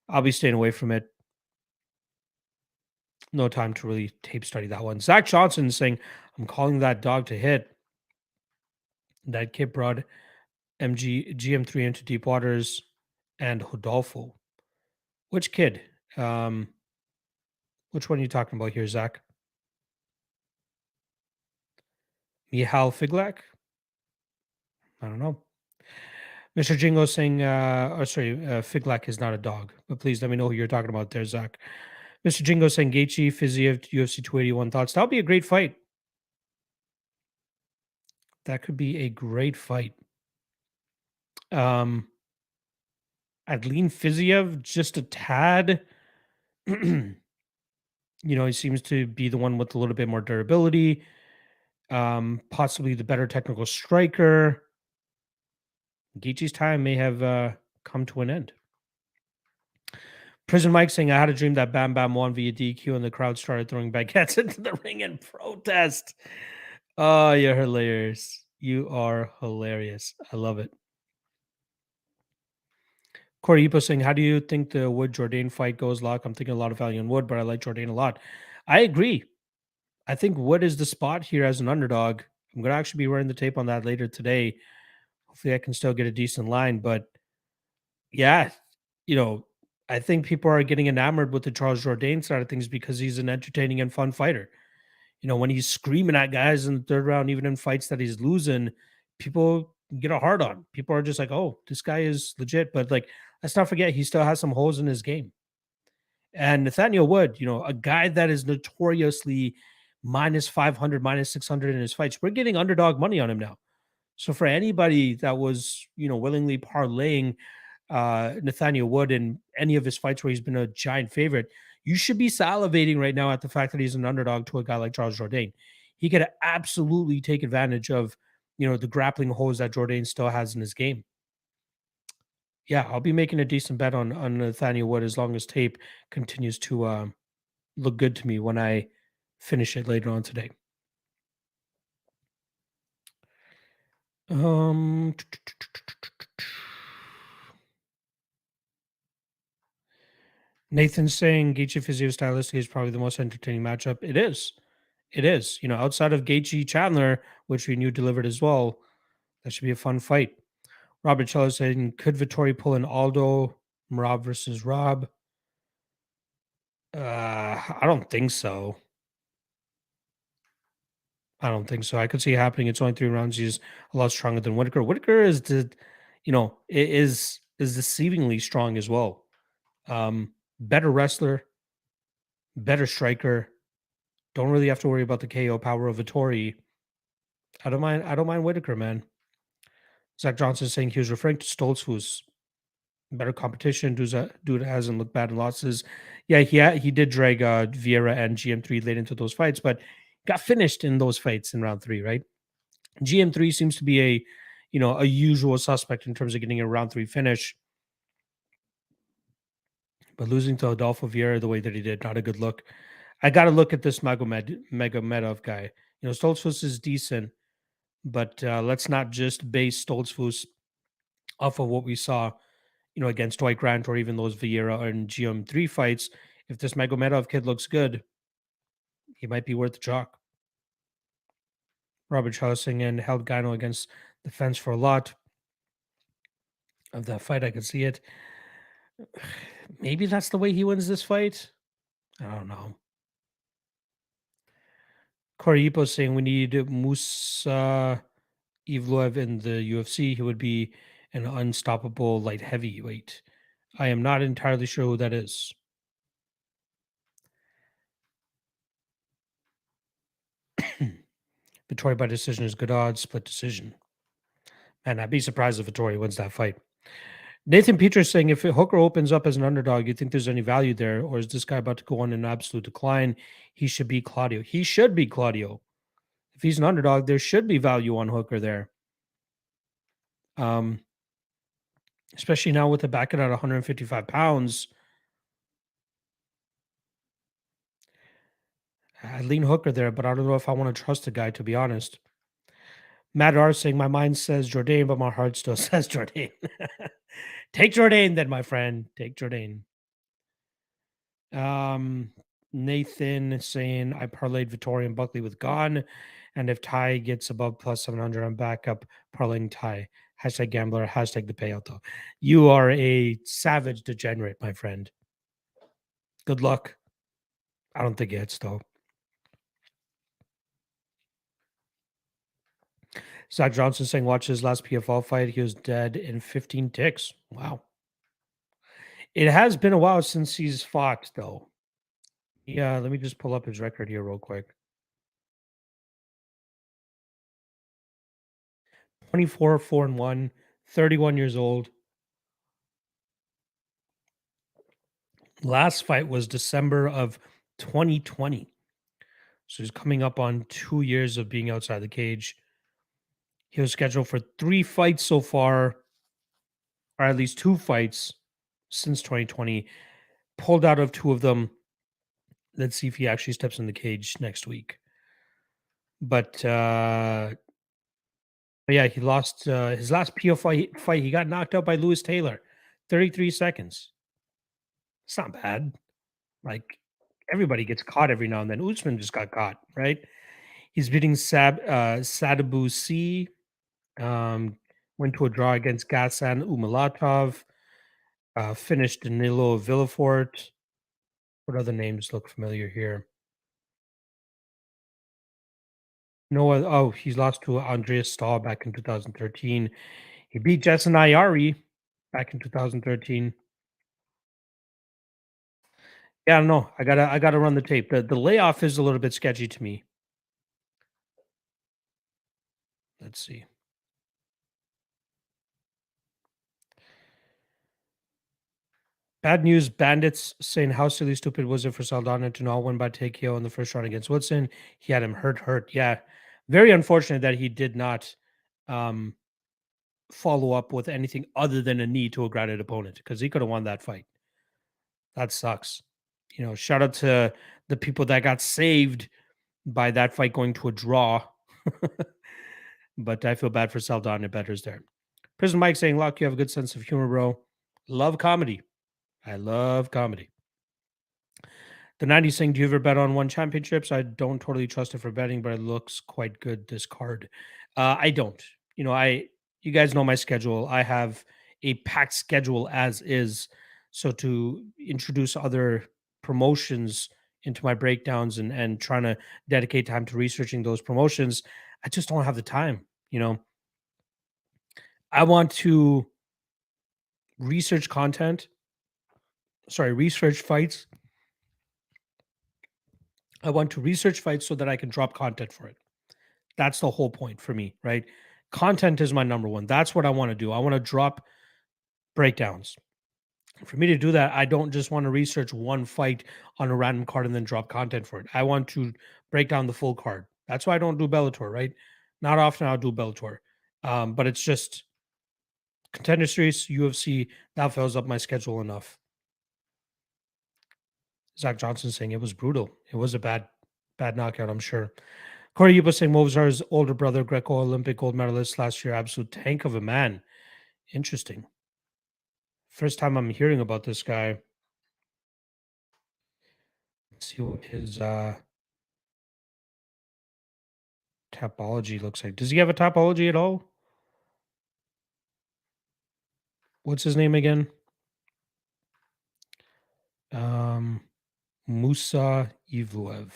I'll be staying away from it. No time to really tape study that one. Zach Johnson saying, I'm calling that dog to hit. That kid brought GM3 into deep waters and Hodolfo. Which kid? Which one are you talking about here, Zach? Michal Figlak? I don't know. Mr. Jingo saying, Figlak is not a dog. But please let me know who you're talking about there, Zach. Mr. Jingo saying Gaethje, Fiziev, UFC 281 thoughts. That would be a great fight. That could be a great fight. I'd lean Fiziev just a tad. He seems to be the one with a little bit more durability. Possibly the better technical striker. Gaethje's time may have come to an end. Prison Mike saying, I had a dream that Bam Bam won via DQ and the crowd started throwing baguettes into the ring in protest. Oh, you're hilarious. You are hilarious. I love it. Corey Ipo saying, how do you think the Wood Jourdain fight goes, Lock? I'm thinking a lot of value in Wood, but I like Jourdain a lot. I agree. I think Wood is the spot here as an underdog. I'm going to actually be running the tape on that later today. Hopefully, I can still get a decent line. But yeah, you know, I think people are getting enamored with the Charles Jourdain side of things because he's an entertaining and fun fighter. You know, when he's screaming at guys in the third round, even in fights that he's losing, people get a hard on. People are just like, oh, this guy is legit. But like, let's not forget, he still has some holes in his game. And Nathaniel Wood, you know, a guy that is notoriously minus 500, minus 600 in his fights, we're getting underdog money on him now. So for anybody that was, you know, willingly parlaying Nathaniel Wood in any of his fights where he's been a giant favorite, you should be salivating right now at the fact that he's an underdog to a guy like Charles Jourdain. He could absolutely take advantage of, you know, the grappling holes that Jourdain still has in his game. Yeah, I'll be making a decent bet on Nathaniel Wood as long as tape continues to look good to me when I finish it later on today. Um, Nathan's saying Gaethje Physio stylistically is probably the most entertaining matchup. It is. It is. You know, outside of Gaethje Chandler, which we knew delivered as well, that should be a fun fight. Robert Cello saying, could Vittori pull an Aldo Rob versus Rob? I don't think so. I don't think so. I could see it happening. It's only 3 rounds. He's a lot stronger than Whitaker. Whitaker is you know, is deceivingly strong as well. Better wrestler, better striker. Don't really have to worry about the KO power of Vittori. I don't mind. I don't mind Whitaker, man. Zach Johnson saying he was referring to Stoltz, who's better competition. Dude hasn't looked bad in losses. Yeah, he did drag Vieira and GM3 late into those fights, but got finished in those fights in round 3, right? GM3 seems to be a usual suspect in terms of getting a round 3 finish, but losing to Adolfo Vieira the way that he did, not a good look. I got to look at this Magomedov guy. You know, Stoltzfus is decent, but let's not just base Stoltzfus off of what we saw, you know, against Dwight Grant or even those Vieira and GM3 fights. If this Magomedov kid looks good, he might be worth the chalk. Robert Chausing and held Gano against the fence for a lot of that fight. I could see it. Maybe that's the way he wins this fight. I don't know. Corey Ipo saying we need Musa Evloev in the UFC. He would be an unstoppable light heavyweight. I am not entirely sure who that is. Vittori by decision is good odds, split decision. Man, I'd be surprised if Vittori wins that fight. Nathan Peters saying if Hooker opens up as an underdog, you think there's any value there, or is this guy about to go on an absolute decline? He should be Claudio. He should be Claudio. If he's an underdog, there should be value on Hooker there. Um, especially now with the back at 155 pounds. I lean Hooker there, but I don't know if I want to trust the guy, to be honest. Matt R saying my mind says Jourdain, but my heart still says Jourdain. Take Jourdain then, my friend. Take Jourdain. Nathan saying I parlayed Vittori and Buckley with Gone. And if Ty gets above plus 700, I'm back up parlaying Ty. Hashtag gambler, hashtag the payout though. You are a savage degenerate, my friend. Good luck. I don't think it hits though. Zach Johnson saying watch his last PFL fight. He was dead in 15 ticks. Wow. It has been a while since he's fought though. Yeah, let me just pull up his record here real quick. 24, 4-1, 31 years old. Last fight was December of 2020. So he's coming up on 2 years of being outside the cage. He was scheduled for 3 fights so far, or at least 2 fights since 2020. pulled out of 2 of them. Let's see if he actually steps in the cage next week. But yeah, he lost his last PO fight. He got knocked out by Lewis Taylor, 33 seconds. It's not bad. Like, everybody gets caught every now and then. Usman just got caught, right? He's beating Sadabu C. Went to a draw against Gassan Umalatov. Finished Danilo Villafort. What other names look familiar here? He's lost to Andreas Stahl back in 2013. He beat Jason Ayari back in 2013. Yeah, I don't know. I gotta run the tape. The layoff is a little bit sketchy to me. Let's see. Bad news bandits saying how silly stupid was it for Saldana to not win by TKO in the first round against Woodson. He had him hurt. Yeah. Very unfortunate that he did not um follow up with anything other than a knee to a grounded opponent because he could have won that fight. That sucks. Shout out to the people that got saved by that fight going to a draw. But I feel bad for Saldana betters there. Prison Mike saying, Lock, you have a good sense of humor, bro. Love comedy. I love comedy. The 90s saying, do you ever bet on one championships? I don't totally trust it for betting, but it looks quite good, this card. I don't. You guys know my schedule. I have a packed schedule as is. So to introduce other promotions into my breakdowns and trying to dedicate time to researching those promotions, I just don't have the time. I want to research content, research fights. I want to research fights so that I can drop content for it. That's the whole point for me, right? Content is my number one. That's what I want to do. I want to drop breakdowns. For me to do that, I don't just want to research one fight on a random card and then drop content for it. I want to break down the full card. That's why I don't do Bellator, right? Not often I'll do Bellator. But it's just Contender Series, UFC, that fills up my schedule enough. Zach Johnson saying it was brutal. It was a bad knockout, I'm sure. Corey Yuba saying Movzar's older brother, Greco Olympic gold medalist last year, absolute tank of a man. Interesting. First time I'm hearing about this guy. Let's see what his topology looks like. Does he have a topology at all? What's his name again? Musa Ivlev.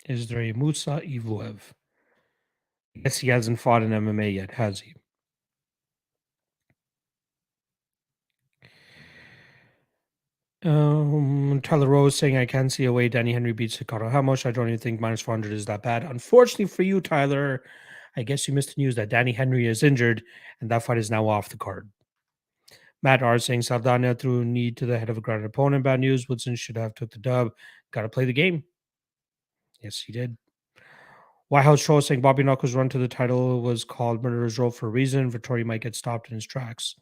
Is there a Musa Ivlev? I guess he hasn't fought in MMA yet, has he? Tyler Rose saying I can see a way Danny Henry beats Hikaru. How much? I don't even think minus 400 is that bad. Unfortunately for you, Tyler, I guess you missed the news that Danny Henry is injured and that fight is now off the card. Matt R saying Saldana threw a knee to the head of a grounded opponent. Bad news. Woodson should have took the dub. Got to play the game. Yes, he did. White House Troll saying Bobby Knuckles' run to the title was called Murderer's Row for a reason. Vittori might get stopped in his tracks.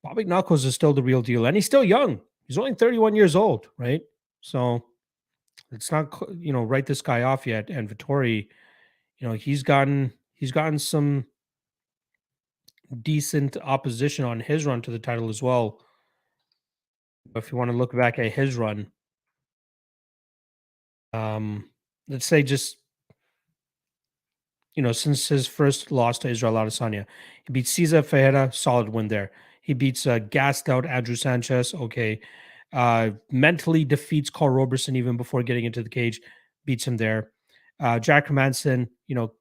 Bobby Knuckles is still the real deal, and he's still young. He's only 31 years old, right? So it's not, write this guy off yet. And Vittori, he's gotten some decent opposition on his run to the title as well. If you want to look back at his run, let's say just since his first loss to Israel Adesanya, he beat Cesar Ferreira, solid win there. He beats gassed out Andrew Sanchez, okay. Mentally defeats Carl Roberson even before getting into the cage, beats him there. Jack Hermanson,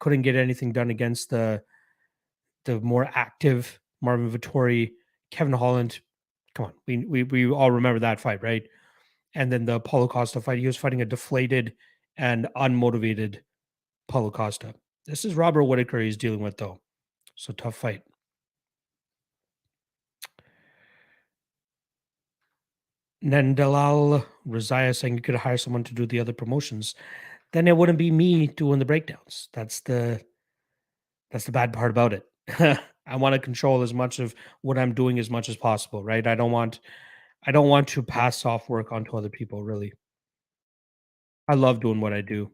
couldn't get anything done against the more active Marvin Vittori. Kevin Holland, come on, we all remember that fight, right? And then the Paulo Costa fight, he was fighting a deflated and unmotivated Paulo Costa. This is Robert Whittaker he's dealing with, though. So tough fight. Nandalal Razaya saying you could hire someone to do the other promotions. Then it wouldn't be me doing the breakdowns. That's the bad part about it. I want to control as much of what I'm doing as much as possible, right? I don't want to pass off work onto other people, really. I love doing what I do,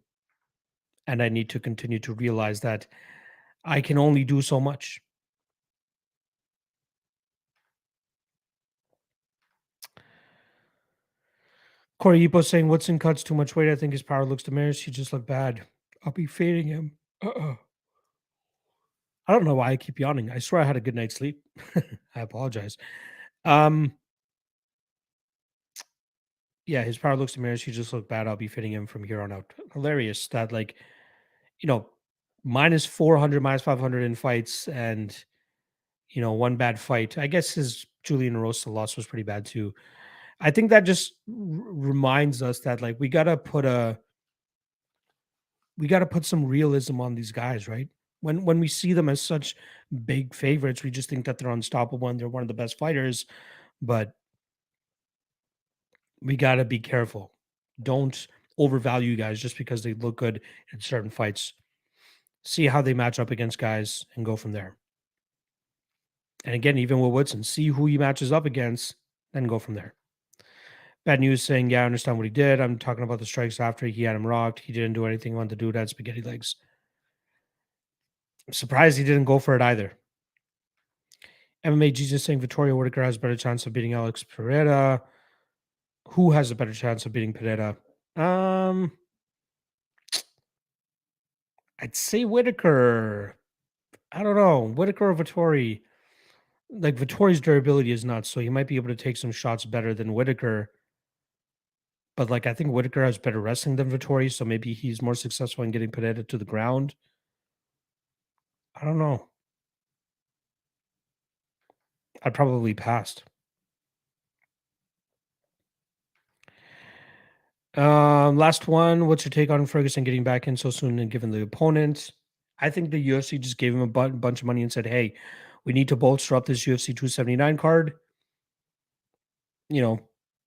and I need to continue to realize that I can only do so much. Corey Ipo saying Woodson cuts too much weight. I think his power looks diminished. He just looked bad. I'll be fading him. I don't know why I keep yawning. I swear I had a good night's sleep. I apologize. Um, yeah, his power looks diminished. He just looked bad. I'll be fitting him from here on out. Hilarious that you know, minus 400, minus 500 in fights, and one bad fight. I guess his Julian Rosa loss was pretty bad too. I think that just reminds us that we got to put some realism on these guys, right? When we see them as such big favorites, we just think that they're unstoppable and they're one of the best fighters, but we got to be careful. Don't overvalue guys just because they look good in certain fights. See how they match up against guys and go from there. And again, even with Woodson, see who he matches up against, then go from there. Bad news saying, yeah, I understand what he did. I'm talking about the strikes after he had him rocked. He didn't do anything on the dude had spaghetti legs. I'm surprised he didn't go for it either. MMA Jesus saying Victoria Whitaker has a better chance of beating Alex Pereira. Who has a better chance of beating Pereira? I'd say Whitaker. I don't know. Whitaker or Vittori. Like Vittori's durability is nuts, so he might be able to take some shots better than Whitaker. But I think Whitaker has better wrestling than Vittori, so maybe he's more successful in getting Pereira to the ground. I don't know. I'd probably passed. Last one. What's your take on Ferguson getting back in so soon and given the opponent? I think the UFC just gave him a bunch of money and said, "Hey, we need to bolster up this UFC 279 card. You know,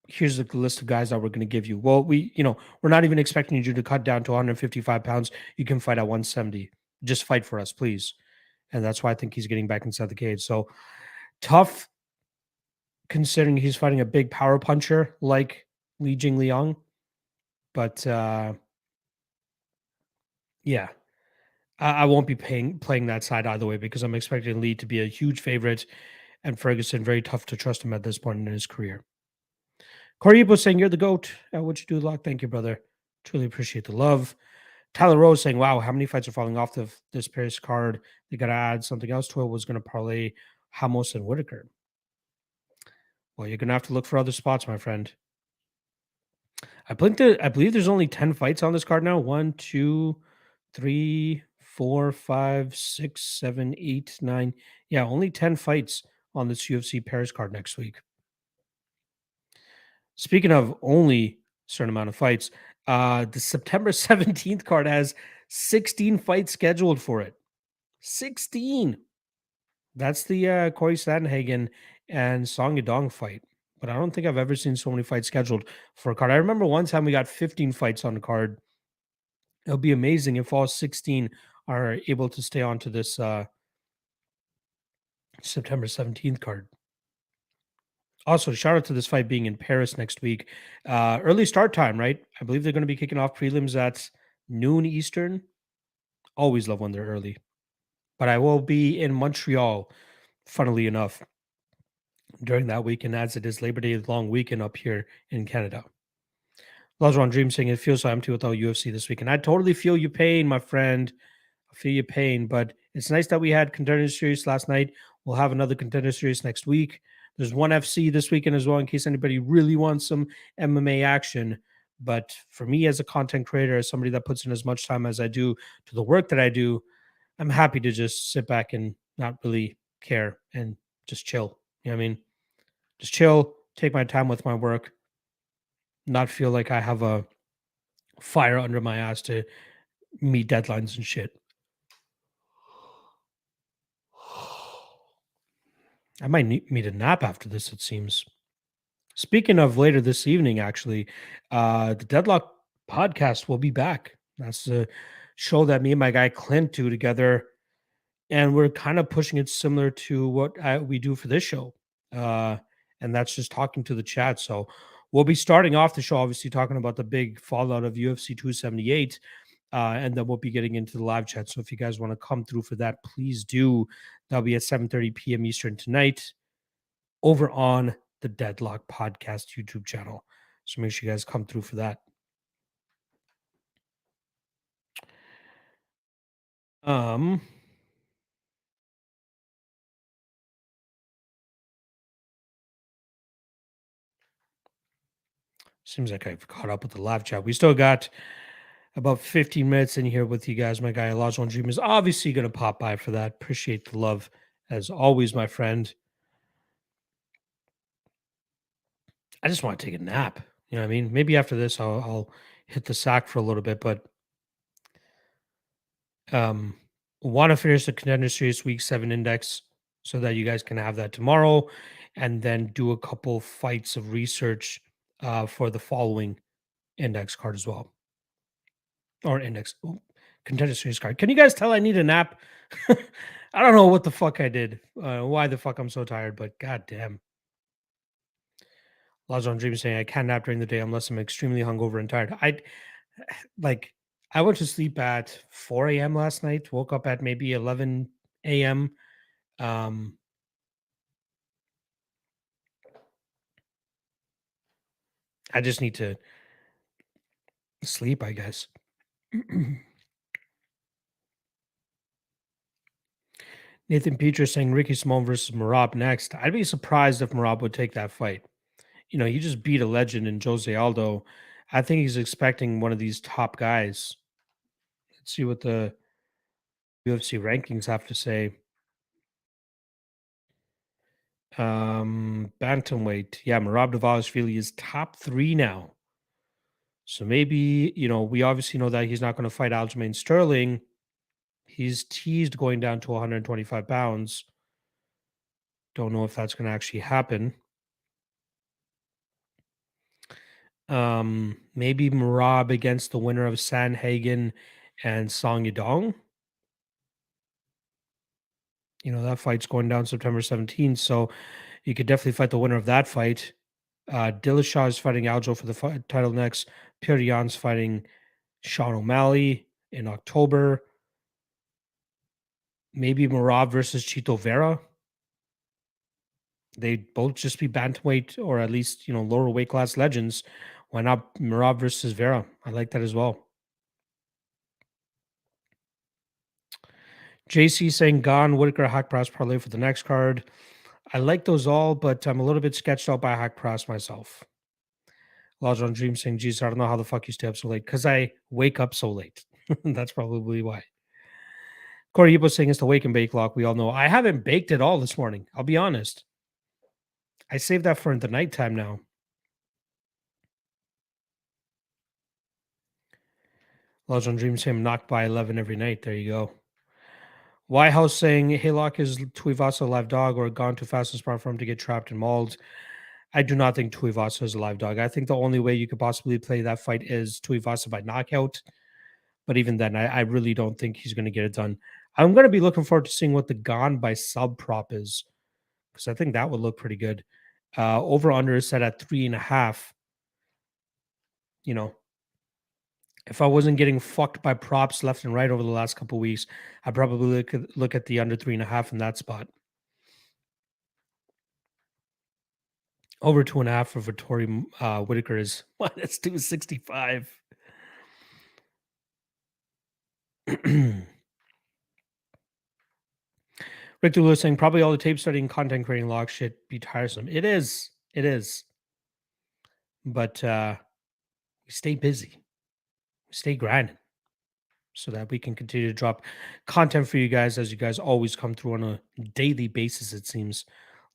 here's the list of guys that we're going to give you. Well, we're not even expecting you to cut down to 155 pounds. You can fight at 170. Just fight for us, please." And that's why I think he's getting back inside the cage. So tough, considering he's fighting a big power puncher like Li Jing Liang. But yeah, I won't be playing that side either way because I'm expecting Lee to be a huge favorite and Ferguson very tough to trust him at this point in his career. Corey was saying, "You're the GOAT. What you do, Lock? Thank you, brother. Truly appreciate the love." Tyler Rose saying, "Wow, how many fights are falling off this Paris card? They got to add something else to it. Was going to parlay Hamos and Whitaker." Well, you're going to have to look for other spots, my friend. I believe there's only 10 fights on this card now. 1, 2, 3, 4, 5, 6, 7, 8, 9. Yeah, only 10 fights on this UFC Paris card next week. Speaking of only a certain amount of fights, the September 17th card has 16 fights scheduled for it. 16. That's the Corey Sandhagen and Song Yadong fight. But I don't think I've ever seen so many fights scheduled for a card. I remember one time we got 15 fights on the card. It'll be amazing if all 16 are able to stay on to this September 17th card. Also, shout out to this fight being in Paris next week. Early start time, right? I believe they're going to be kicking off prelims at noon Eastern. Always love when they're early. But I will be in Montreal, funnily enough, during that weekend, as it is Labor Day long weekend up here in Canada. Lazron Dream saying it feels so empty without UFC this weekend. I totally feel your pain, my friend. I feel your pain, but it's nice that we had Contender Series last night. We'll have another Contender Series next week. There's one FC this weekend as well, in case anybody really wants some MMA action. But for me, as a content creator, as somebody that puts in as much time as I do to the work that I do, I'm happy to just sit back and not really care and just chill. You know what I mean? Just chill, take my time with my work, not feel like I have a fire under my ass to meet deadlines and shit. I might need a nap after this, it seems. Speaking of later this evening, actually, the Deadlock podcast will be back. That's the show that me and my guy Clint do together. and we're kind of pushing it similar to what we do for this show, uh, and that's just talking to the chat. So we'll be starting off the show, obviously talking about the big fallout of UFC 278, and then we'll be getting into the live chat. So if you guys want to come through for that, please do. That'll be at 7:30 p.m. Eastern tonight over on the Deadlock Podcast YouTube channel. So make sure you guys come through for that. Seems like I've caught up with the live chat. We still got about 15 minutes in here with you guys. My guy Elijah on Dream is obviously going to pop by for that. Appreciate the love as always, my friend. I just want to take a nap. You know what I mean? Maybe after this, I'll hit the sack for a little bit, but um, want to finish the Contender Series Week 7 index so that you guys can have that tomorrow, and then do a couple fights of research for the following index card as well. Or Contender Series card. Can you guys tell I need a nap? I don't know what the fuck I did. Why the fuck I'm so tired, but goddamn. Lajon Dream saying I can't nap during the day unless I'm extremely hungover and tired. Like I went to sleep at 4 a.m. last night, woke up at maybe 11 a.m. Um I just need to sleep, I guess. Nathan Peters saying Ricky Simone versus Marab next. I'd be surprised if Marab would take that fight. You know, he just beat a legend in Jose Aldo. I think he's expecting one of these top guys. Let's see what the UFC rankings have to say. Bantamweight. Yeah, Merab Dvalishvili is top 3 now. So maybe, you know, we obviously know that he's not going to fight Aljamain Sterling. He's teased going down to 125 pounds. Don't know if that's going to actually happen. Maybe Merab against the winner of Sanhagen and Song Yadong. You know, that fight's going down September 17th. So you could definitely fight the winner of that fight. Dillashaw is fighting Aljo for the title next. Petr Yan's fighting Sean O'Malley in October. Maybe Merab versus Chito Vera. They'd both just be bantamweight or at least, you know, lower weight class legends. Why not Merab versus Vera? I like that as well. JC saying Gone, Whitaker, Hack Press Parlay for the next card. I like those all, but I'm a little bit sketched out by Hack Press myself. Lodge on Dream saying, geez, I don't know how the fuck you stay up so late. Because I wake up so late. That's probably why. Corey Yibo saying it's the wake and bake lock. We all know. I haven't baked at all this morning. I'll be honest. I saved that for the nighttime now. Lodge on Dream saying I'm knocked by 11 every night. There you go. Why House saying, hey, Lock, is Tuivasa a live dog or gone too fast and smart for him to get trapped and mauled? I do not think Tuivasa is a live dog. I think the only way you could possibly play that fight is Tuivasa by knockout. But even then, I really don't think he's going to get it done. I'm going to be looking forward to seeing what the Gone by sub prop is, because I think that would look pretty good. Over under is set at 3.5. You know, if I wasn't getting fucked by props left and right over the last couple of weeks, I'd probably look at the under 3.5 in that spot. Over 2.5 for Vittori Whitaker is minus 265. Rick Lewis saying probably all the tape studying, content creating, log shit be tiresome. It is. It is. But we stay busy. We stay grinding so that we can continue to drop content for you guys as you guys always come through on a daily basis, it seems.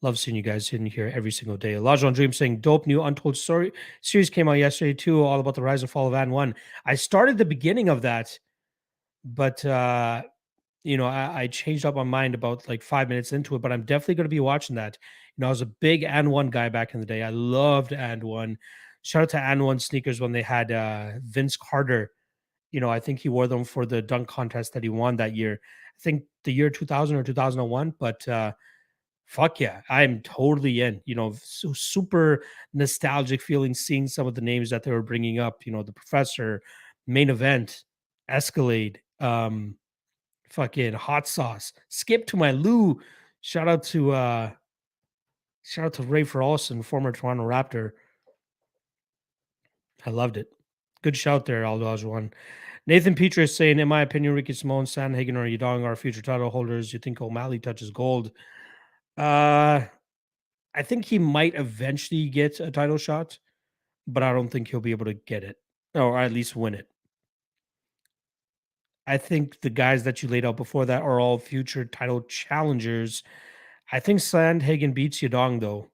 Love seeing you guys in here every single day. Elijah on Dream saying dope new Untold Story series came out yesterday too, all about the rise and fall of An One. I started the beginning of that, but you know, I changed up my mind about like 5 minutes into it, but I'm definitely going to be watching that. You know, I was a big And One guy back in the day. I loved And One. Shout out to And One sneakers when they had Vince Carter I think he wore them for the dunk contest that he won that year. I think the year 2000 or 2001, but fuck yeah, I'm totally in. Super nostalgic feeling seeing some of the names that they were bringing up. The Professor, Main Event, Escalade, fucking Hot Sauce, Skip to my Lou. Shout out to Ray Olsen, former Toronto Raptor. I loved it. Good shout there, Aldo one. Nathan Petrus saying, in my opinion, Ricky Simone, Sandhagen, or Yadong are future title holders. You think O'Malley touches gold? I think he might eventually get a title shot, but I don't think he'll be able to get it, or at least win it. I think the guys that you laid out before that are all future title challengers. I think Sandhagen beats Yadong, though.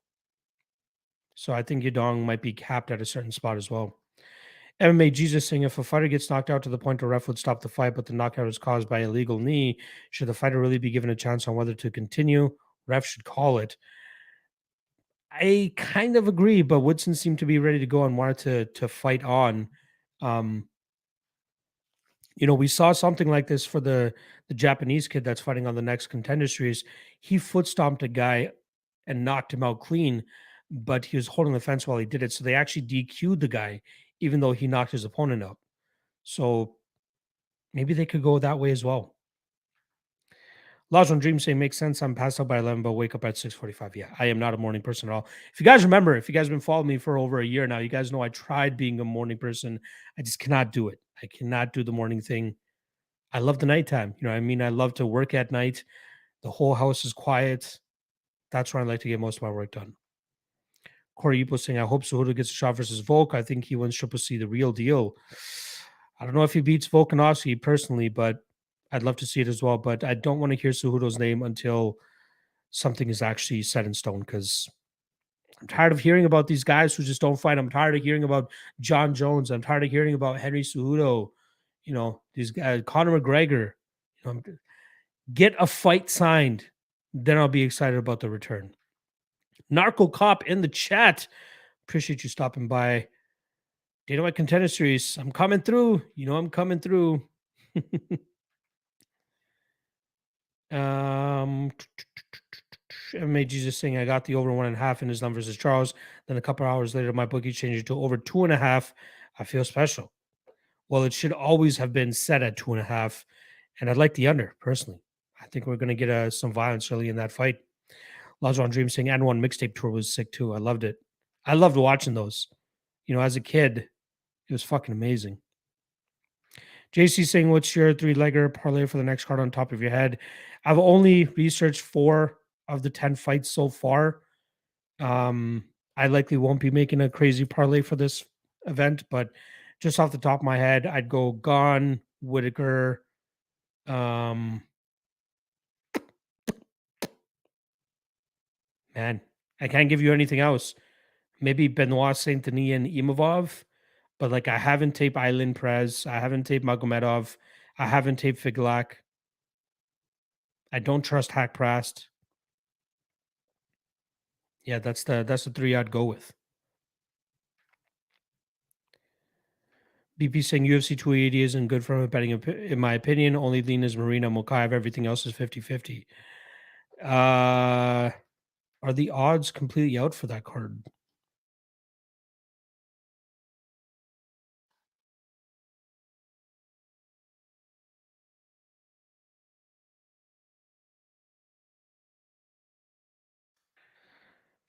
So I think Yadong might be capped at a certain spot as well. MMA Jesus saying, if a fighter gets knocked out to the point a ref would stop the fight, but the knockout is caused by a illegal knee, should the fighter really be given a chance on whether to continue? Ref should call it. I kind of agree, but Woodson seemed to be ready to go and wanted to fight on. Um, we saw something like this for the Japanese kid that's fighting on the next Contender Series. He foot stomped a guy and knocked him out clean, but he was holding the fence while he did it. So they actually DQ'd the guy, even though he knocked his opponent out. So maybe they could go that way as well. Laws on Dream saying makes sense. I'm passed out by 11, but wake up at 6:45. Yeah, I am not a morning person at all. If you guys remember, if you guys have been following me for over a year now, you guys know I tried being a morning person. I just cannot do it. I cannot do the morning thing. I love the nighttime. I love to work at night. The whole house is quiet. That's where I like to get most of my work done. Corey Ipo saying, I hope Cejudo gets a shot versus Volk. I think he wins Triple C, the real deal. I don't know if he beats Volkanovski personally, but I'd love to see it as well. But I don't want to hear Cejudo's name until something is actually set in stone, because I'm tired of hearing about these guys who just don't fight. I'm tired of hearing about John Jones. I'm tired of hearing about Henry Cejudo. These guys, Conor McGregor. Get a fight signed, then I'll be excited about the return. Narco Cop in the chat. Appreciate you stopping by. Dana White Contender Series. I'm coming through. I'm coming through. MMA Jesus saying I got the over 1.5 in his numbers as Charles. Then a couple hours later, my bookie changed it to over 2.5. I feel special. Well, it should always have been set at 2.5, and I'd like the under personally. I think we're going to get some violence early in that fight. Lajon Dream saying and one mixtape tour was sick too. I loved it. I loved watching those. As a kid, it was fucking amazing. JC saying, what's your 3-legger parlay for the next card on top of your head? I've only researched 4 of the 10 fights so far. I likely won't be making a crazy parlay for this event, but just off the top of my head, I'd go Gone, Whitaker. Man, I can't give you anything else. Maybe Benoit Saint Denis and Imavov, but I haven't taped Island Prez. I haven't taped Magomedov. I haven't taped Figlak. I don't trust Hack Prast. Yeah, that's the 3 I'd go with. BP saying UFC 280 isn't good for betting, in my opinion. Only lean is Marina Mokaev. Everything else is 50-50. Are the odds completely out for that card?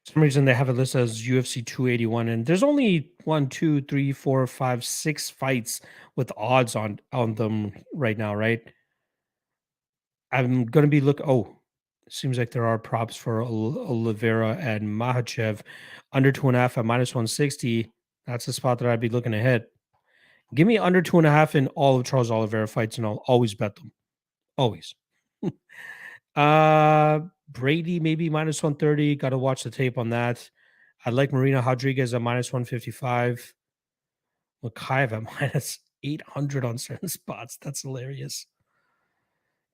For some reason they have it listed as UFC 281, and there's only 1, 2, 3, 4, 5, 6 fights with odds on them right now, right? I'm gonna be seems like there are props for Oliveira and Makhachev under 2.5 at -160. That's the spot that I'd be looking to hit. Give me under 2.5 in all of Charles Oliveira fights, and I'll always bet them. Always. Brady maybe -130. Got to watch the tape on that. I like Marina Rodriguez at -155. Makayev at -800 on certain spots. That's hilarious.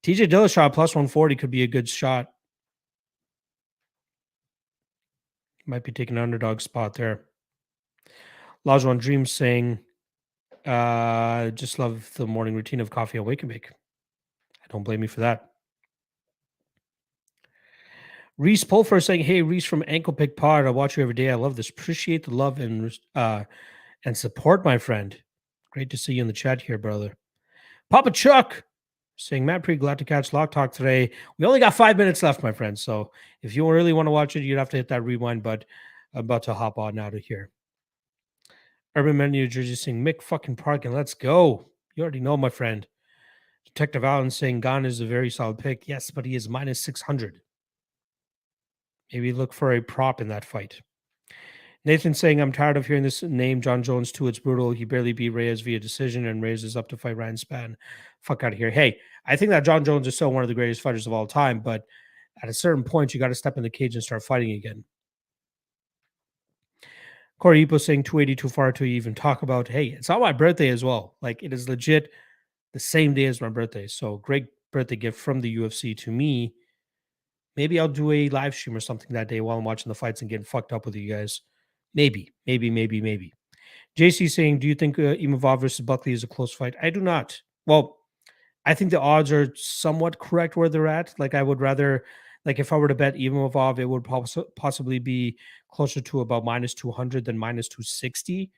TJ Dillashaw +140 could be a good shot. Might be taking an underdog spot there. Lajuan Dream saying Just love the morning routine of coffee and wake and bake. I don't blame you for that. Reese Pulfer saying, "Hey, Reese from Ankle Pick Pod. I watch you every day. I love this. Appreciate the love and support, my friend. Great to see you in the chat here, brother." Papa Chuck saying, "Matt, pretty glad to catch Lock Talk today. We only got 5 minutes left, my friend. So if you really want to watch it, you'd have to hit that rewind. But I'm about to hop on out of here." Urban Man New Jersey saying, "Mick fucking Parkin, let's go." You already know, my friend. Detective Allen saying, "Gone is a very solid pick. Yes, but he is minus 600. Maybe look for a prop in that fight." Nathan saying, "I'm tired of hearing this name, John Jones, too. It's brutal. He barely beat Reyes via decision, and Reyes is up to fight Ryan Spann. Fuck out of here." Hey, I think that John Jones is still one of the greatest fighters of all time, but at a certain point, you got to step in the cage and start fighting again. Corey Ipo saying, 280 too far to even talk about. Hey, it's on my birthday as well. Like, it is legit the same day as my birthday. So, great birthday gift from the UFC to me. Maybe I'll do a live stream or something that day while I'm watching the fights and getting fucked up with you guys. Maybe. JC saying, "Do you think Imavov versus Buckley is a close fight?" I do not. Well, I think the odds are somewhat correct where they're at. Like, I would rather, like, if I were to bet Imavov, it would possibly be closer to about minus 200 than minus 260.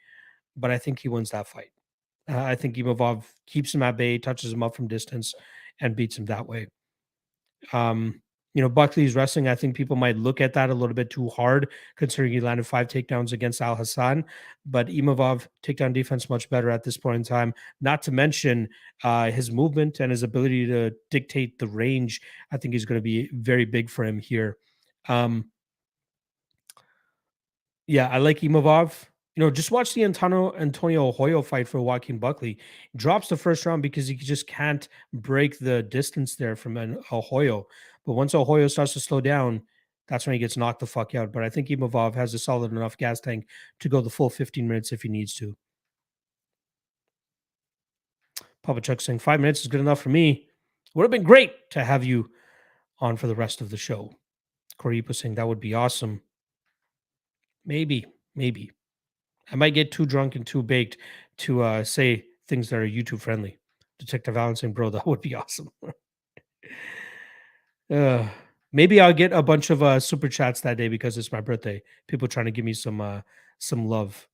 But I think he wins that fight. I think Imavov keeps him at bay, touches him up from distance, and beats him that way. Buckley's wrestling, I think people might look at that a little bit too hard, considering he landed 5 takedowns against Al Hassan. But Imavov takedown defense much better at this point in time. Not to mention his movement and his ability to dictate the range. I think is going to be very big for him here. Yeah, I like Imavov. Just watch the Antonio Hoyo fight for Joaquin Buckley. Drops the first round because he just can't break the distance there from an Hoyo. But once Hoyo starts to slow down, that's when he gets knocked the fuck out. But I think Imavov has a solid enough gas tank to go the full 15 minutes if he needs to. Papa Chuck saying 5 minutes is good enough for me. Would have been great to have you on for the rest of the show. Corey saying that would be awesome. Maybe. I might get too drunk and too baked to say things that are YouTube friendly. Detective Allen saying, "Bro, that would be awesome." Maybe I'll get a bunch of super chats that day because it's my birthday. People trying to give me some love.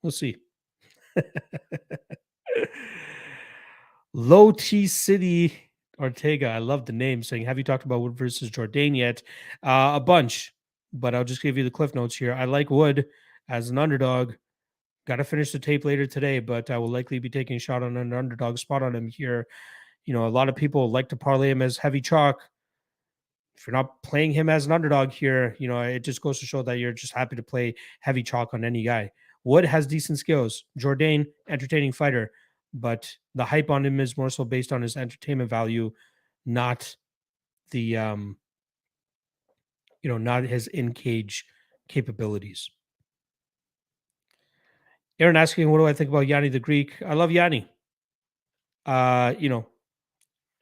We'll see. Low T City Ortega. I love the name. Saying, "Have you talked about Wood versus Jourdain yet?" A bunch, but I'll just give you the cliff notes here. I like Wood as an underdog. Got to finish the tape later today, but I will likely be taking a shot on an underdog spot on him here. A lot of people like to parlay him as heavy chalk. If you're not playing him as an underdog here, it just goes to show that you're just happy to play heavy chalk on any guy. Wood has decent skills. Jourdain, entertaining fighter, but the hype on him is more so based on his entertainment value, not the not his in-cage capabilities. Aaron asking, "What do I think about Yanni the Greek?" I love Yanni.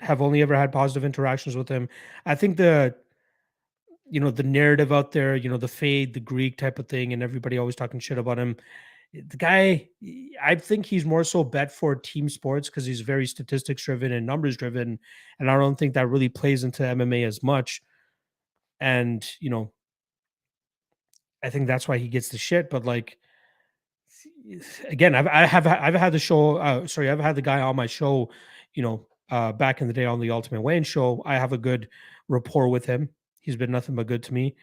Have only ever had positive interactions with him. I think the narrative out there, the fade, the Greek type of thing, and everybody always talking shit about him. The guy, I think he's more so bet for team sports because he's very statistics driven and numbers driven. And I don't think that really plays into MMA as much. And, I think that's why he gets the shit. But like, again, I've had the show. I've had the guy on my show. Back in the day on the Ultimate Wayne show. I have a good rapport with him. He's been nothing but good to me.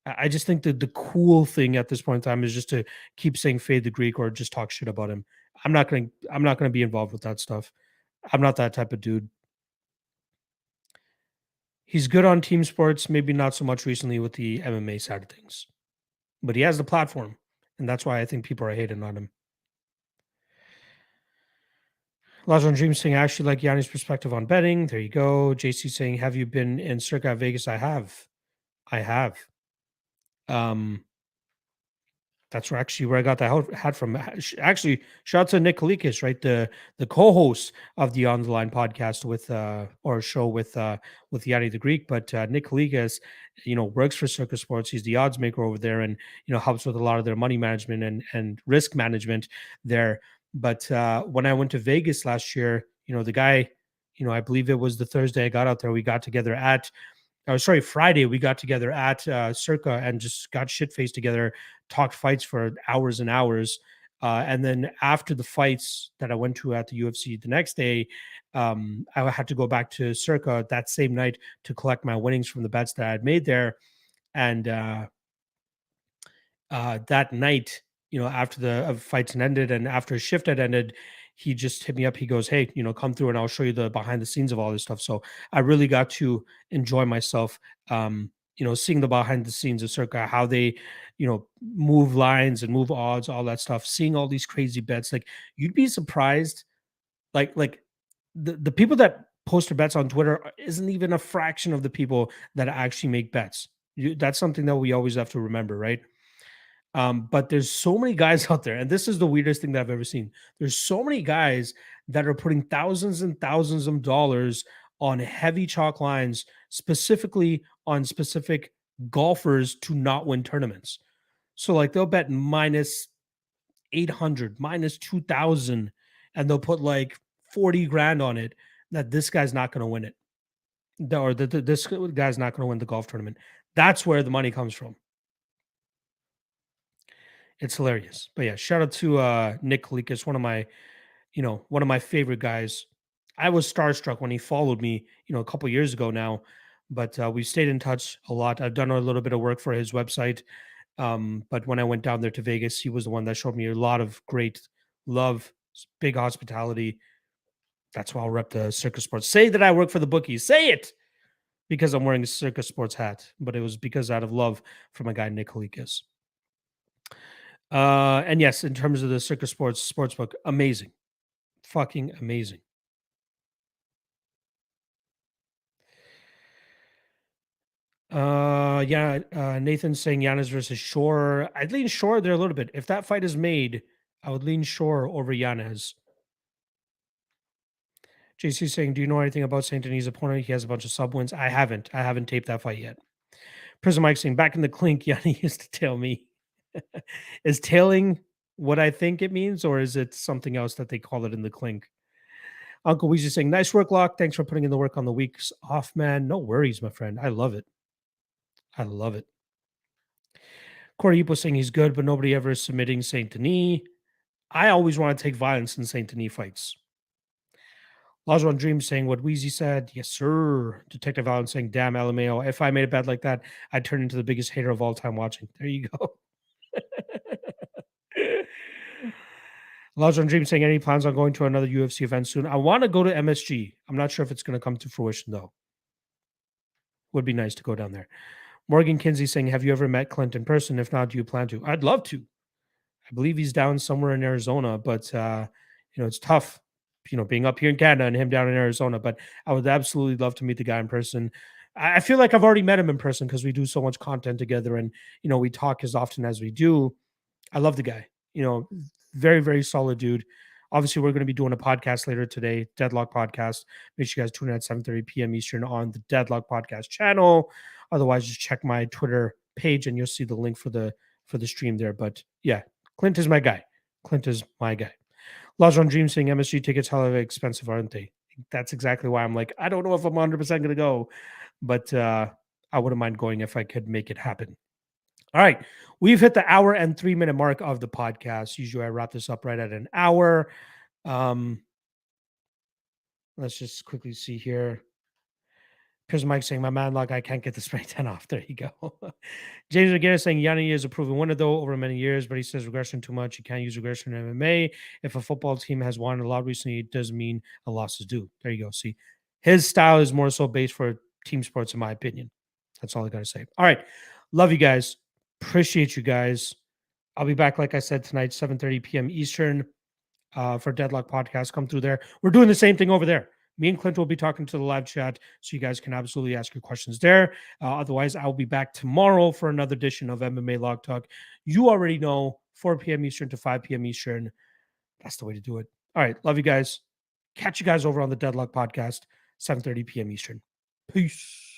I just think that the cool thing at this point in time is just to keep saying fade the Greek or just talk shit about him. I'm not gonna be involved with that stuff. I'm not that type of dude. He's good on team sports, maybe not so much recently with the MMA side of things. But he has the platform, and that's why I think people are hating on him. Lajon Dream saying, "I actually like Yanni's perspective on betting." There you go. JC saying, "Have you been in Circa Vegas?" I have. That's where I got that hat from. Actually, shout out to Nick Kalikas, right? The co-host of the On the Line podcast or show with Yanni the Greek. But Nick Kalikas, works for Circus Sports. He's the odds maker over there, and helps with a lot of their money management and risk management there. But when I went to Vegas last year, the guy, I believe it was the Thursday I got out there, we got together at Friday, we got together at Circa and just got shit faced together, talked fights for hours and hours. And then after the fights that I went to at the UFC the next day, I had to go back to Circa that same night to collect my winnings from the bets that I had made there. And that night, after the fights had ended and after his shift had ended, he just hit me up. He goes, "Hey, come through and I'll show you the behind the scenes of all this stuff." So I really got to enjoy myself, seeing the behind the scenes of Circa, how they, move lines and move odds, all that stuff, seeing all these crazy bets. Like you'd be surprised, like the people that post their bets on Twitter isn't even a fraction of the people that actually make bets. That's something that we always have to remember, right? But there's so many guys out there, and this is the weirdest thing that I've ever seen. There's so many guys that are putting thousands and thousands of dollars on heavy chalk lines, specifically on specific golfers to not win tournaments. So, like, they'll bet minus 800, minus 2,000, and they'll put like 40 grand on it that this guy's not going to win it, or that this guy's not going to win the golf tournament. That's where the money comes from. It's hilarious. But yeah, shout out to Nick Kalikas, one of my favorite guys. I was starstruck when he followed me, a couple years ago now, but we stayed in touch a lot. I've done a little bit of work for his website. But when I went down there to Vegas, he was the one that showed me a lot of great love, big hospitality. That's why I'll rep the Circus Sports. Say that I work for the bookies. Say it, because I'm wearing a Circus Sports hat, but it was because out of love for my guy Nick Kalikas. And yes, in terms of the Circus Sports sportsbook, amazing, fucking amazing. Yeah, Nathan's saying Giannis versus Shore. I'd lean Shore there a little bit. If that fight is made, I would lean Shore over Yanez. JC saying, do you know anything about Saint Denis' opponent? He has a bunch of sub wins. I haven't. I haven't taped that fight yet. Prison Mike saying, back in the clink, Yanni used to tail me. Is tailing what I think it means, or is it something else that they call it in the clink? Uncle Weezy saying, nice work, Lock. Thanks for putting in the work on the weeks off, man. No worries, my friend. I love it. I love it. Corey Epo saying he's good, but nobody ever is submitting Saint Denis. I always want to take violence in Saint Denis fights. Lajon Dream saying what Wheezy said. Yes, sir. Detective Allen saying, damn, LMAO. If I made a bet like that, I'd turn into the biggest hater of all time watching. There you go. Lajon Dream saying, any plans on going to another UFC event soon? I want to go to MSG. I'm not sure if it's going to come to fruition, though. Would be nice to go down there. Morgan Kinsey saying, have you ever met Clint in person? If not, do you plan to? I'd love to. I believe he's down somewhere in Arizona, but it's tough, being up here in Canada and him down in Arizona. But I would absolutely love to meet the guy in person. I feel like I've already met him in person because we do so much content together, and we talk as often as we do. I love the guy. Very, very solid dude. Obviously, we're going to be doing a podcast later today, Deadlock Podcast. Make sure you guys tune in at 7:30 p.m. Eastern on the Deadlock Podcast channel. Otherwise, just check my Twitter page and you'll see the link for the stream there. But yeah, Clint is my guy. Clint is my guy. Lajon Dream saying MSG tickets, however expensive, aren't they? That's exactly why I'm like, I don't know if I'm 100% going to go, but I wouldn't mind going if I could make it happen. All right. We've hit the hour and 3-minute mark of the podcast. Usually I wrap this up right at an hour. Let's just quickly see here. Here's Mike saying, my man, Lock, I can't get the spray 10 off. There you go. James again saying, Yanni is a proven winner, though, over many years, but he says regression too much. You can't use regression in MMA. If a football team has won a lot recently, it doesn't mean a loss is due. There you go. See, his style is more so based for team sports, in my opinion. That's all I got to say. All right. Love you guys. Appreciate you guys. I'll be back, like I said, tonight, 7:30 p.m. Eastern for Deadlock Podcast. Come through there. We're doing the same thing over there. Me and Clint will be talking to the live chat, so you guys can absolutely ask your questions there. Otherwise, I'll be back tomorrow for another edition of MMA Lock Talk. You already know, 4 p.m. Eastern to 5 p.m. Eastern. That's the way to do it. All right. Love you guys. Catch you guys over on the Deadlock Podcast, 7:30 p.m. Eastern. Peace.